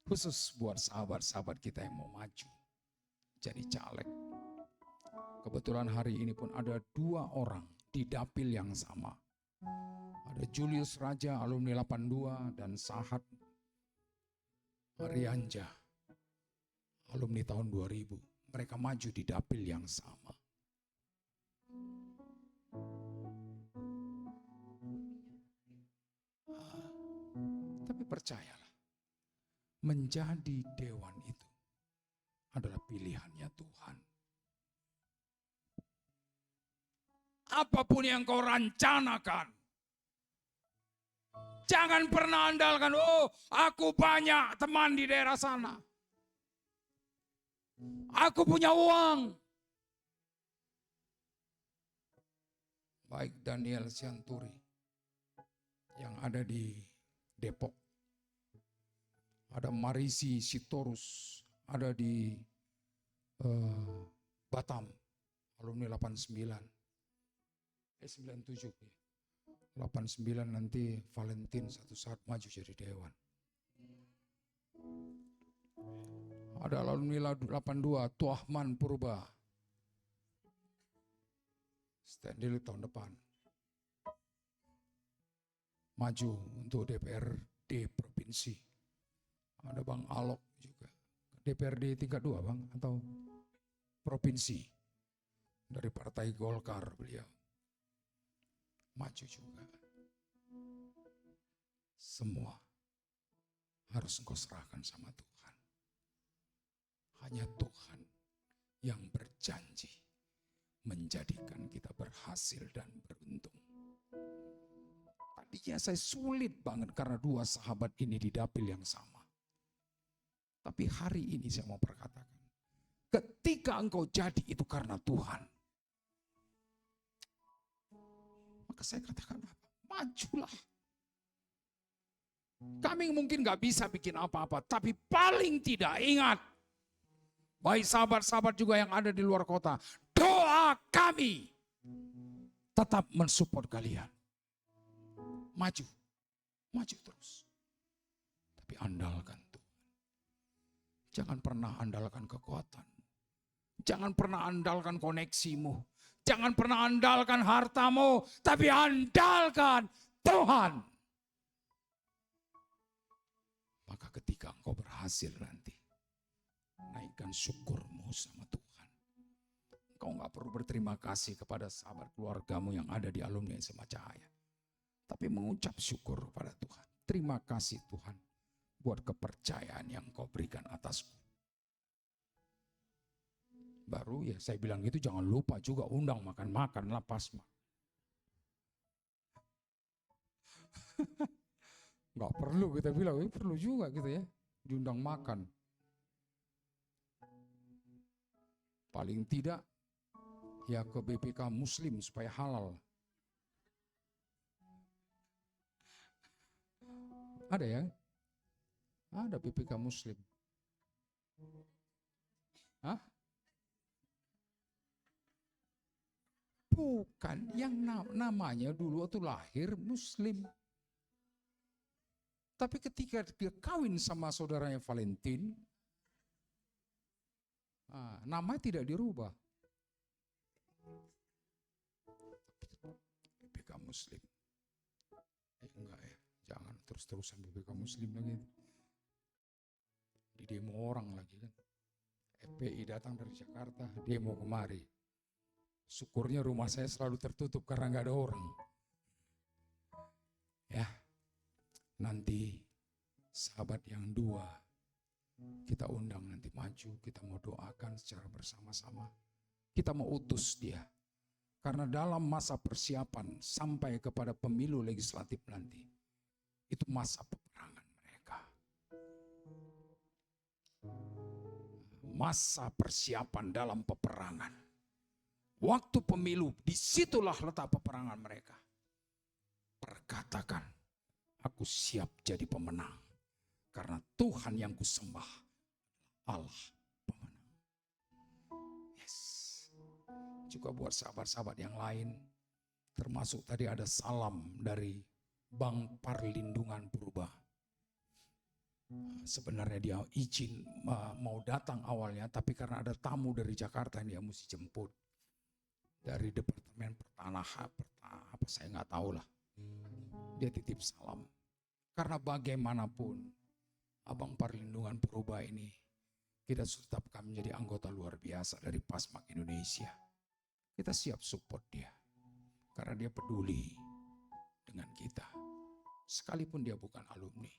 Khusus buat sahabat-sahabat kita yang mau maju jadi caleg. Kebetulan hari ini pun ada 2 orang di dapil yang sama. Ada Julius Raja alumni 82 dan Sahat Marianja alumni tahun 2000. Mereka maju di dapil yang sama. Tapi percayalah, menjadi dewan itu adalah pilihannya Tuhan. Apapun yang kau rencanakan, jangan pernah andalkan, oh aku banyak teman di daerah sana, aku punya uang. Baik Daniel Sianturi yang ada di Depok, ada Marisi Sitorus, ada di Batam, alumni 97 ya. 89 nanti Valentin satu saat maju jadi dewan. Ada alumni 82 Tuahman Purba, stand dulu tahun depan maju untuk DPRD provinsi. Ada Bang Alok juga, DPRD tingkat 2 Bang, atau provinsi dari Partai Golkar beliau maju juga. Semua harus engkau serahkan sama Tuhan. Hanya Tuhan yang berjanji menjadikan kita berhasil dan beruntung. Tadinya saya sulit banget karena 2 sahabat ini di dapil yang sama. Tapi hari ini saya mau perkatakan, ketika engkau jadi itu karena Tuhan, maka saya katakan apa? Majulah. Kami mungkin gak bisa bikin apa-apa, tapi paling tidak ingat, baik sahabat-sahabat juga yang ada di luar kota, doa kami tetap mensupport kalian. Maju, maju terus. Tapi andalkan Tuhan. Jangan pernah andalkan kekuatanmu. Jangan pernah andalkan koneksimu. Jangan pernah andalkan hartamu, tapi andalkan Tuhan. Maka ketika engkau berhasil nanti, naikkan syukurmu sama Tuhan. Engkau gak perlu berterima kasih kepada sahabat keluargamu yang ada di alumni SMA Cahaya. Tapi mengucap syukur kepada Tuhan. Terima kasih Tuhan buat kepercayaan yang kau berikan atasku. Baru ya saya bilang gitu, jangan lupa juga undang makan-makan lah Pasma. Gak perlu kita bilang, perlu juga gitu ya, diundang makan. Paling tidak ya ke BPK Muslim supaya halal. Ada ya? Ada BPK Muslim. Hah? Bukan, yang namanya dulu waktu lahir Muslim. Tapi ketika dia kawin sama saudaranya Valentin, nama tidak dirubah. BPK Muslim. Enggak ya, jangan terus-terusan BPK Muslim lagi. Di demo orang lagi kan. FPI datang dari Jakarta, demo kemari. Syukurnya rumah saya selalu tertutup karena nggak ada orang. Ya, nanti sahabat yang dua kita undang nanti maju, kita mau doakan secara bersama-sama. Kita mau utus dia. Karena dalam masa persiapan sampai kepada pemilu legislatif nanti, itu masa peperangan mereka. Masa persiapan dalam peperangan. Waktu pemilu, disitulah letak peperangan mereka. Perkatakan, aku siap jadi pemenang. Karena Tuhan yang kusembah, Allah pemenang. Yes. Juga buat sahabat-sahabat yang lain, termasuk tadi ada salam dari Bank Perlindungan Purba. Sebenarnya dia izin mau datang awalnya, tapi karena ada tamu dari Jakarta dia mesti jemput dari Departemen Pertanahan, apa saya nggak tahu lah. Dia titip salam. Karena bagaimanapun Abang Perlindungan Purba ini kita tetapkan menjadi anggota luar biasa dari Pasmak Indonesia. Kita siap support dia karena dia peduli dengan kita. Sekalipun dia bukan alumni,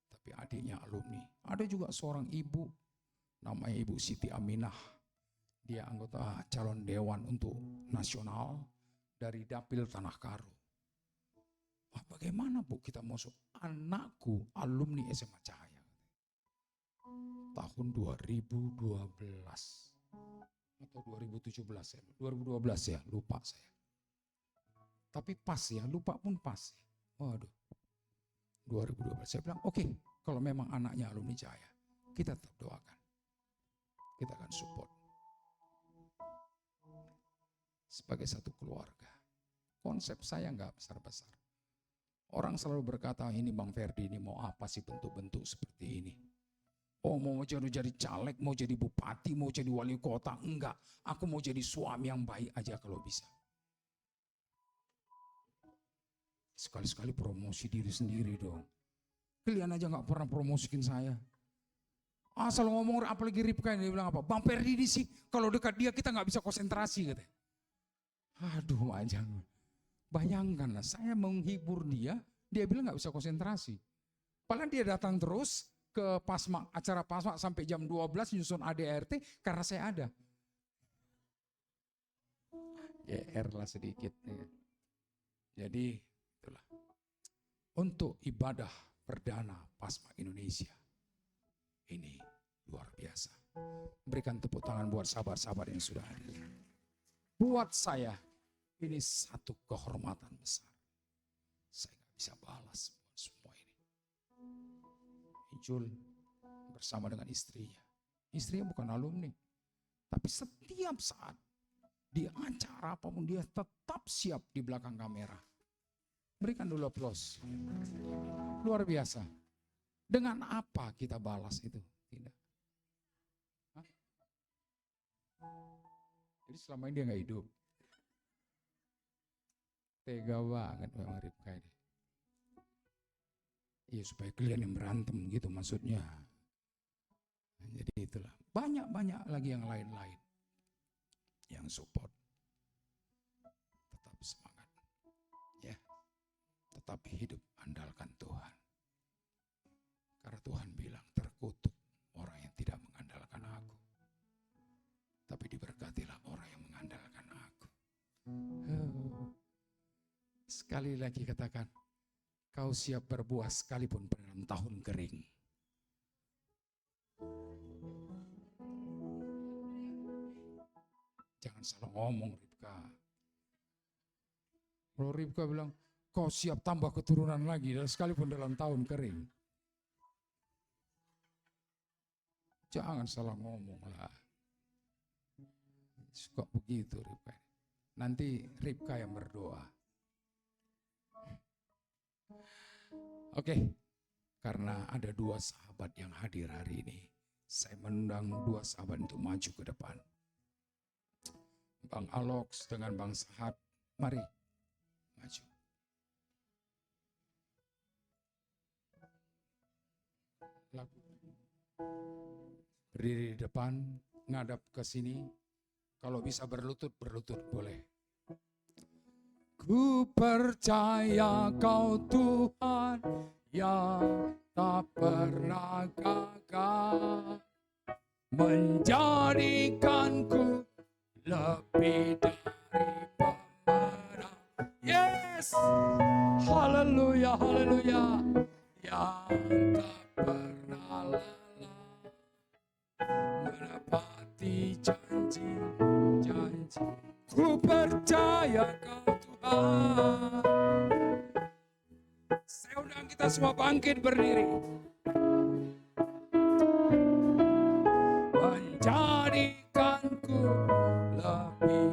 tapi adiknya alumni. Ada juga seorang ibu, namanya Ibu Siti Aminah. Dia anggota calon dewan untuk nasional dari Dapil Tanah Karo. Bagaimana Bu kita masuk? Anakku alumni SMA Cahaya. Tahun 2012 atau 2017 ya, 2012 ya, lupa saya. Tapi pas ya, lupa pun pas. Waduh. 2012 saya bilang oke, kalau memang anaknya alumni Cahaya, kita tetap doakan. Kita akan support. Sebagai satu keluarga. Konsep saya nggak besar-besar. Orang selalu berkata, ini Bang Ferdi ini mau apa sih bentuk-bentuk seperti ini? Oh mau jadi caleg, mau jadi bupati, mau jadi wali kota. Enggak, aku mau jadi suami yang baik aja kalau bisa. Sekali-sekali promosi diri sendiri dong. Kalian aja gak pernah promosikin saya. Asal ngomong, apalagi Ripka dia bilang apa? Bang Ferdi ini sih, kalau dekat dia kita gak bisa konsentrasi katanya. Aduh Majang. Bayangkanlah, saya menghibur dia bilang gak bisa konsentrasi. Padahal dia datang terus ke Pasmak, acara Pasmak sampai jam 12 nyusun ADRT karena saya ada. GR lah sedikit. Jadi itulah. Untuk ibadah perdana Pasmak Indonesia. Ini luar biasa. Berikan tepuk tangan buat sahabat-sahabat yang sudah hadir. Buat saya ini satu kehormatan besar. Saya gak bisa balas semua ini. Ijul bersama dengan istrinya. Istrinya bukan alumni. Tapi setiap saat di acara apapun dia tetap siap di belakang kamera. Berikan dulu aplaus. Luar biasa. Dengan apa kita balas itu? Tidak. Hah? Jadi selama ini dia gak hidup. Tega banget memang Ripka ini. Iya supaya kalian yang berantem gitu maksudnya. Jadi itulah. Banyak-banyak lagi yang lain-lain. Yang support. Tetap semangat. Ya. Tetap hidup andalkan Tuhan. Karena Tuhan bilang terkutuk orang yang tidak mengandalkan aku. Tapi diberkatilah orang yang mengandalkan aku. Sekali lagi katakan. Kau siap berbuah sekalipun dalam tahun kering. Jangan salah ngomong Ripka. Kalau Ripka bilang, kau siap tambah keturunan lagi sekalipun dalam tahun kering. Jangan salah ngomong lah. Suka begitu Ripka. Nanti Ripka yang berdoa. Oke, karena ada dua sahabat yang hadir hari ini, saya mengundang dua sahabat untuk maju ke depan. Bang Alox dengan Bang Sahat, mari maju. Lagu. Berdiri di depan, ngadap ke sini. Kalau bisa berlutut boleh. Ku percaya Kau Tuhan yang tak pernah gagal, menjadikanku lebih dari pemenang. Yes, haleluya, haleluya. Yang tak pernah lelah menepati janji-janji. Ku percaya Kau Tuhan. Saya undang kita semua bangkit berdiri. Menjadikanku lebih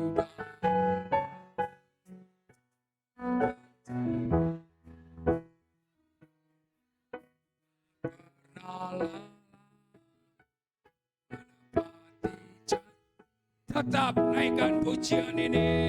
tetap naikkan pujian ini.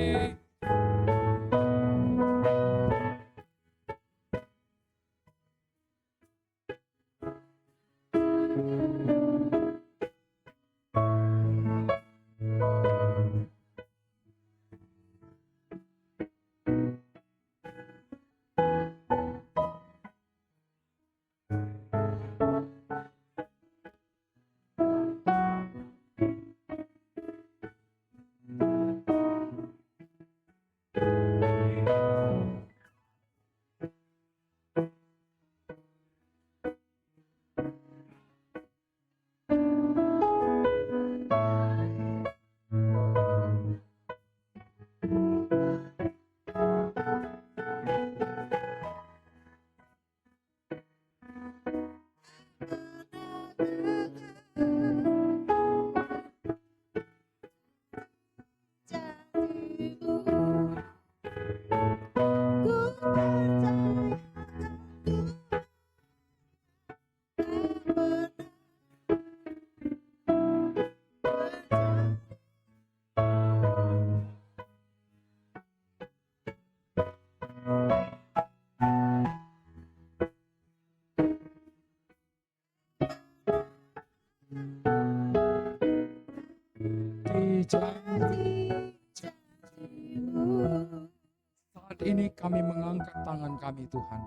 Saat ini kami mengangkat tangan kami Tuhan.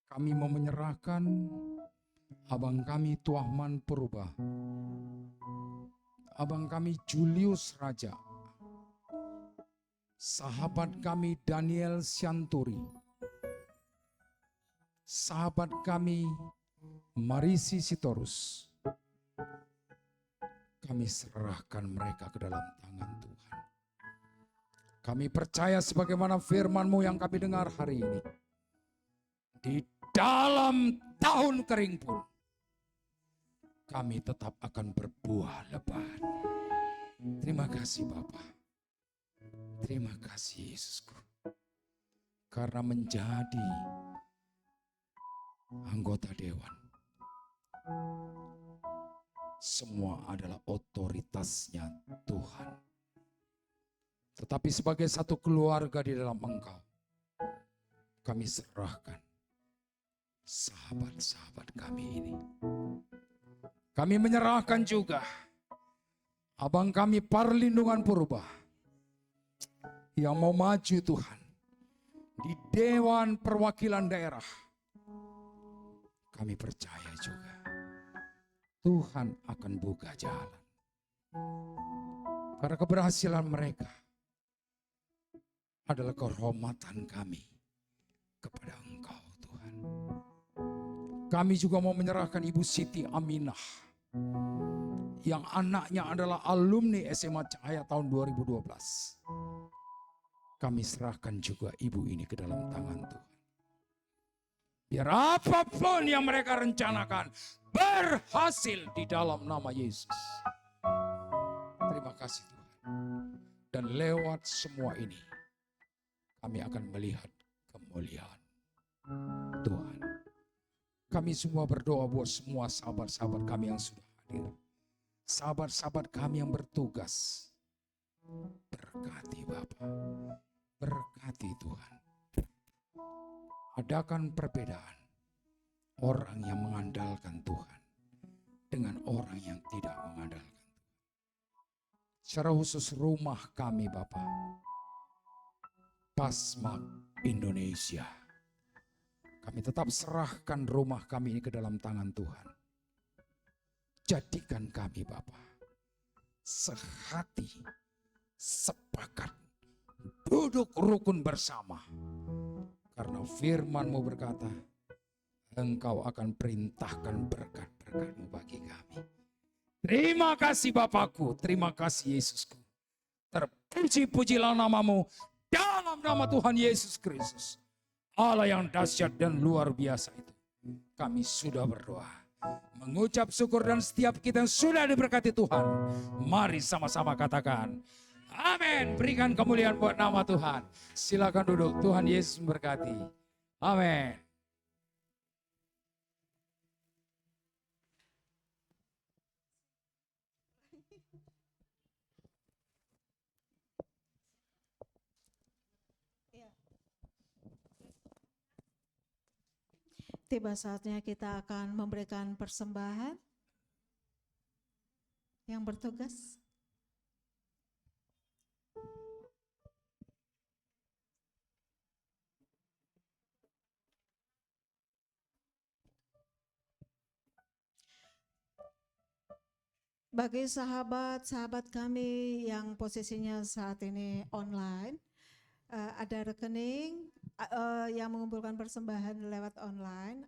Kami mau menyerahkan abang kami Tuahman Purba, abang kami Julius Raja, sahabat kami Daniel Sianturi, sahabat kami Marisi Sitorus. Kami serahkan mereka ke dalam tangan Tuhan. Kami percaya sebagaimana firman-Mu yang kami dengar hari ini. Di dalam tahun kering pun, kami tetap akan berbuah lebat. Terima kasih Bapa. Terima kasih Yesusku. Karena menjadi anggota dewan, semua adalah otoritasnya Tuhan. Tetapi sebagai satu keluarga di dalam Engkau, kami serahkan sahabat-sahabat kami ini. Kami menyerahkan juga abang kami Perlindungan Purba yang mau maju Tuhan di Dewan Perwakilan Daerah. Kami percaya juga Tuhan akan buka jalan. Karena keberhasilan mereka adalah kehormatan kami kepada Engkau Tuhan. Kami juga mau menyerahkan Ibu Siti Aminah yang anaknya adalah alumni SMA Cahaya tahun 2012. Kami serahkan juga ibu ini ke dalam tangan Tuhan. Biar apapun yang mereka rencanakan berhasil di dalam nama Yesus. Terima kasih Tuhan. Dan lewat semua ini kami akan melihat kemuliaan Tuhan. Kami semua berdoa buat semua sahabat-sahabat kami yang sudah hadir. Sahabat-sahabat kami yang bertugas. Berkati Bapa. Berkati Tuhan. Adakan perbedaan. Orang yang mengandalkan Tuhan. dengan orang yang tidak mengandalkan. Secara khusus rumah kami Bapak, Pasmak Indonesia. Kami tetap serahkan rumah kami ini ke dalam tangan Tuhan. Jadikan kami Bapak sehati, sepakat, duduk rukun bersama. Karena firman-Mu berkata, Engkau akan perintahkan berkat-berkat-Mu bagi kami. Terima kasih Bapakku, terima kasih Yesusku. Terpuji-pujilah nama-Mu dalam nama Tuhan Yesus Kristus. Allah yang dahsyat dan luar biasa itu. Kami sudah berdoa, mengucap syukur, dan setiap kita yang sudah diberkati Tuhan, mari sama-sama katakan amin. Berikan kemuliaan buat nama Tuhan. Silakan duduk, Tuhan Yesus memberkati. Amin. Tiba saatnya kita akan memberikan persembahan. Yang bertugas. Bagi sahabat-sahabat kami yang posisinya saat ini online, ada rekening yang mengumpulkan persembahan lewat online.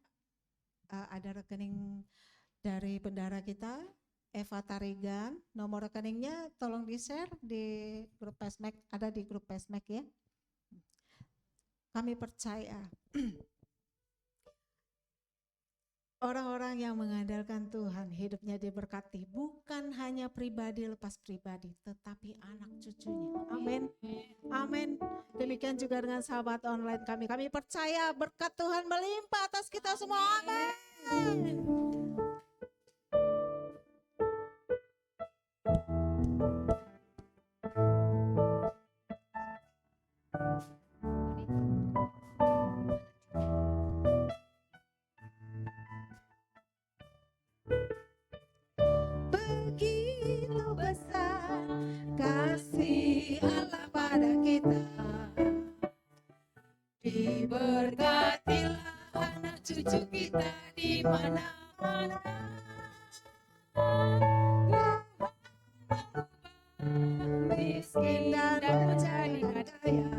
Ada rekening dari bendara kita, Eva Tarigan. Nomor rekeningnya tolong di-share di grup Pesmek, ada di grup Pesmek ya. Kami percaya orang-orang yang mengandalkan Tuhan hidupnya diberkati, bukan hanya pribadi lepas pribadi, tetapi anak cucunya. Amin. Amin. Demikian juga dengan sahabat online kami. Kami percaya berkat Tuhan melimpah atas kita semua. Amin. Begitu besar kasih Allah pada kita, diberkatilah anak cucu kita di mana-mana. Miskin dan menjadi kaya,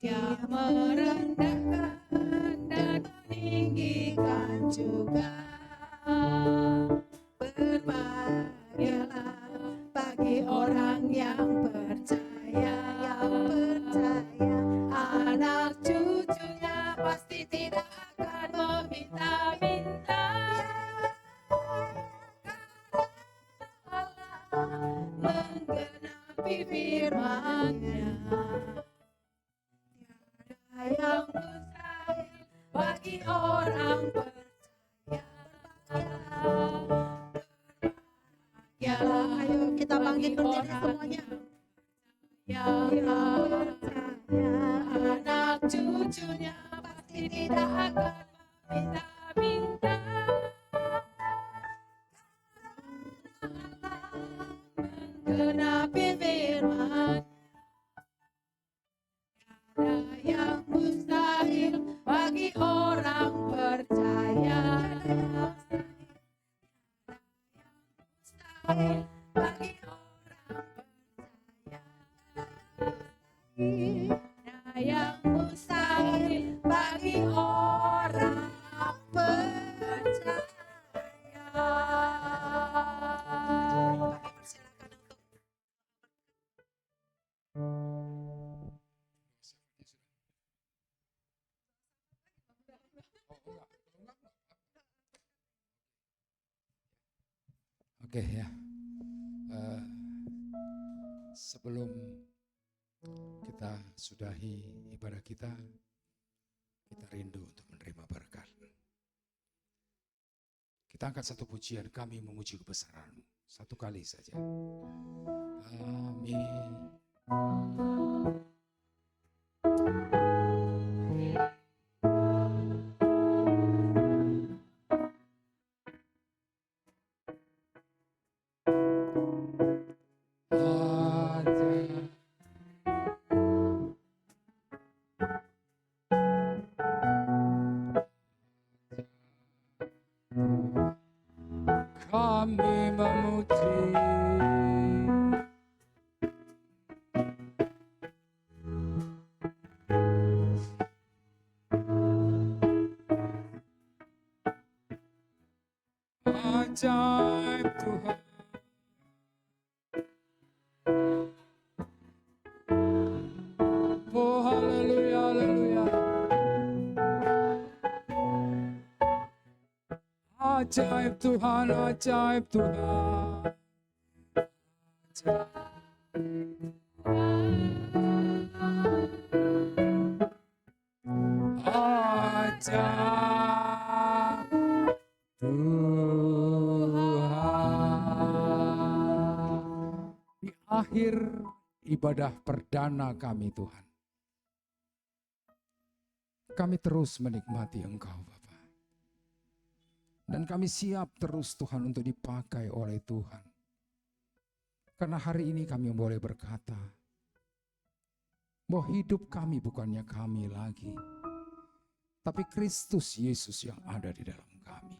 Dia merendahkan dan meninggikan juga. Berbahagialah bagi orang yang percaya, anak cucunya pasti tidak akan meminta-minta. Allah menggenapi firman-Nya, tiada yang mustahil bagi orang percaya. Ya, ayo kita bangkit berdiri semuanya. Ya, anak cucunya pasti tidak akan meminta-minta. Menggenapi firman, tiada yang mustahil bagi orang percaya. Bagi orang percaya, ada yang mustahil bagi orang percaya. Oke ya. Sebelum kita sudahi ibadah kita rindu untuk menerima berkat. Kita angkat satu pujian, kami memuji kebesaran-Mu. Satu kali saja. Amin. ajaib Tuhan. Oh haleluya, haleluya. Ajaib Tuhan, ajaib Tuhan. Ajaib Tuhan. Di akhir ibadah perdana kami Tuhan, kami terus menikmati Engkau Bapa. Dan kami siap terus Tuhan untuk dipakai oleh Tuhan. Karena hari ini kami boleh berkata bahwa hidup kami bukannya kami lagi, tapi Kristus Yesus yang ada di dalam kami.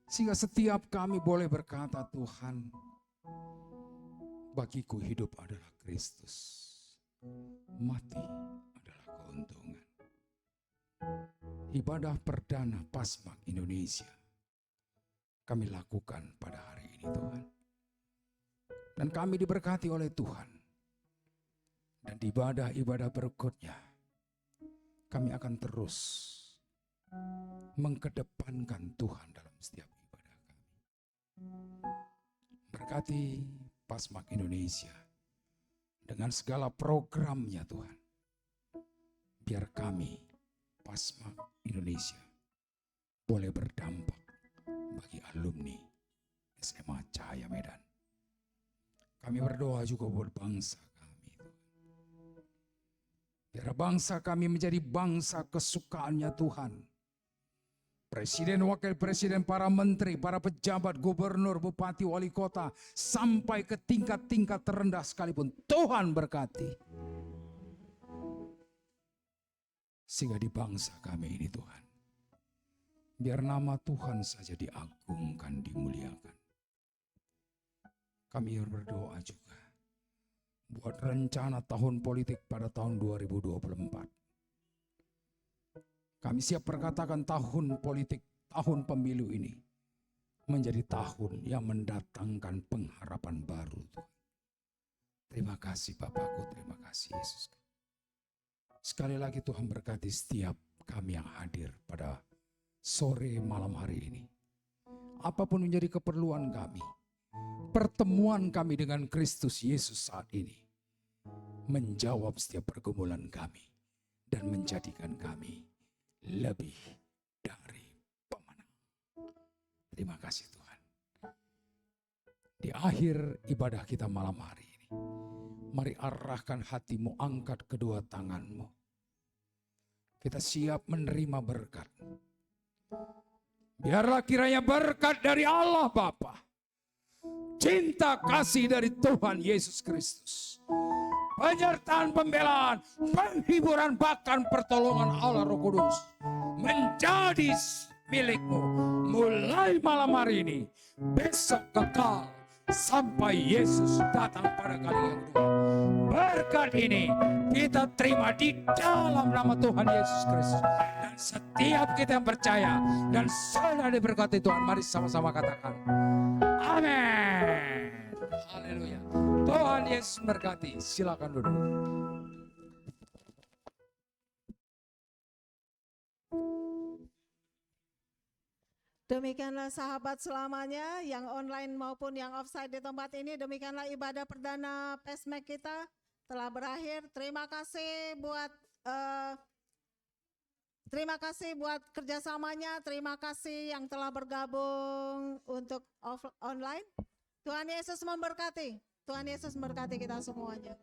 Sehingga setiap kami boleh berkata, Tuhan, bagiku hidup adalah Kristus, mati adalah keuntungan. Ibadah perdana Pasmak Indonesia kami lakukan pada hari ini Tuhan. Dan kami diberkati oleh Tuhan. Dan di ibadah-ibadah berikutnya kami akan terus mengkedepankan Tuhan dalam setiap ibadah kami. Berkati Pasmak Indonesia dengan segala programnya Tuhan. Biar kami Pasmak Indonesia boleh berdampak bagi alumni SMA Cahaya Medan. Kami berdoa juga buat bangsa kami. Biar bangsa kami menjadi bangsa kesukaannya Tuhan. Presiden, wakil presiden, para menteri, para pejabat, gubernur, bupati, wali kota, sampai ke tingkat-tingkat terendah sekalipun. Tuhan berkati. Sehingga di bangsa kami ini Tuhan, biar nama Tuhan saja diagungkan, dimuliakan. Kami berdoa juga buat rencana tahun politik pada tahun 2024. Kami siap berkatakan tahun politik, tahun pemilu ini menjadi tahun yang mendatangkan pengharapan baru. Terima kasih Bapakku, terima kasih Yesus. Sekali lagi Tuhan berkati setiap kami yang hadir pada sore malam hari ini. Apapun menjadi keperluan kami, pertemuan kami dengan Kristus Yesus saat ini menjawab setiap pergumulan kami dan menjadikan kami lebih dari pemenang. Terima kasih Tuhan. Di akhir ibadah kita malam hari ini, mari arahkan hatimu, angkat kedua tanganmu. Kita siap menerima berkat. Biarlah kiranya berkat dari Allah Bapa, cinta kasih dari Tuhan Yesus Kristus, penyertaan, pembelaan, penghiburan, bahkan pertolongan Allah Roh Kudus menjadi milikmu mulai malam hari ini, besok kekal sampai Yesus datang pada kali yang kedua. Berkat ini kita terima di dalam nama Tuhan Yesus Kristus. Dan setiap kita yang percaya dan sudah diberkati Tuhan, mari sama-sama katakan amin. Haleluya. Tuhan Yesus berkati. Silakan duduk. Demikianlah sahabat selamanya yang online maupun yang offsite di tempat ini. Demikianlah ibadah perdana Pasmak kita telah berakhir. Terima kasih buat kerjasamanya. Terima kasih yang telah bergabung untuk online. Tuhan Yesus memberkati. Tuhan Yesus memberkati kita semuanya.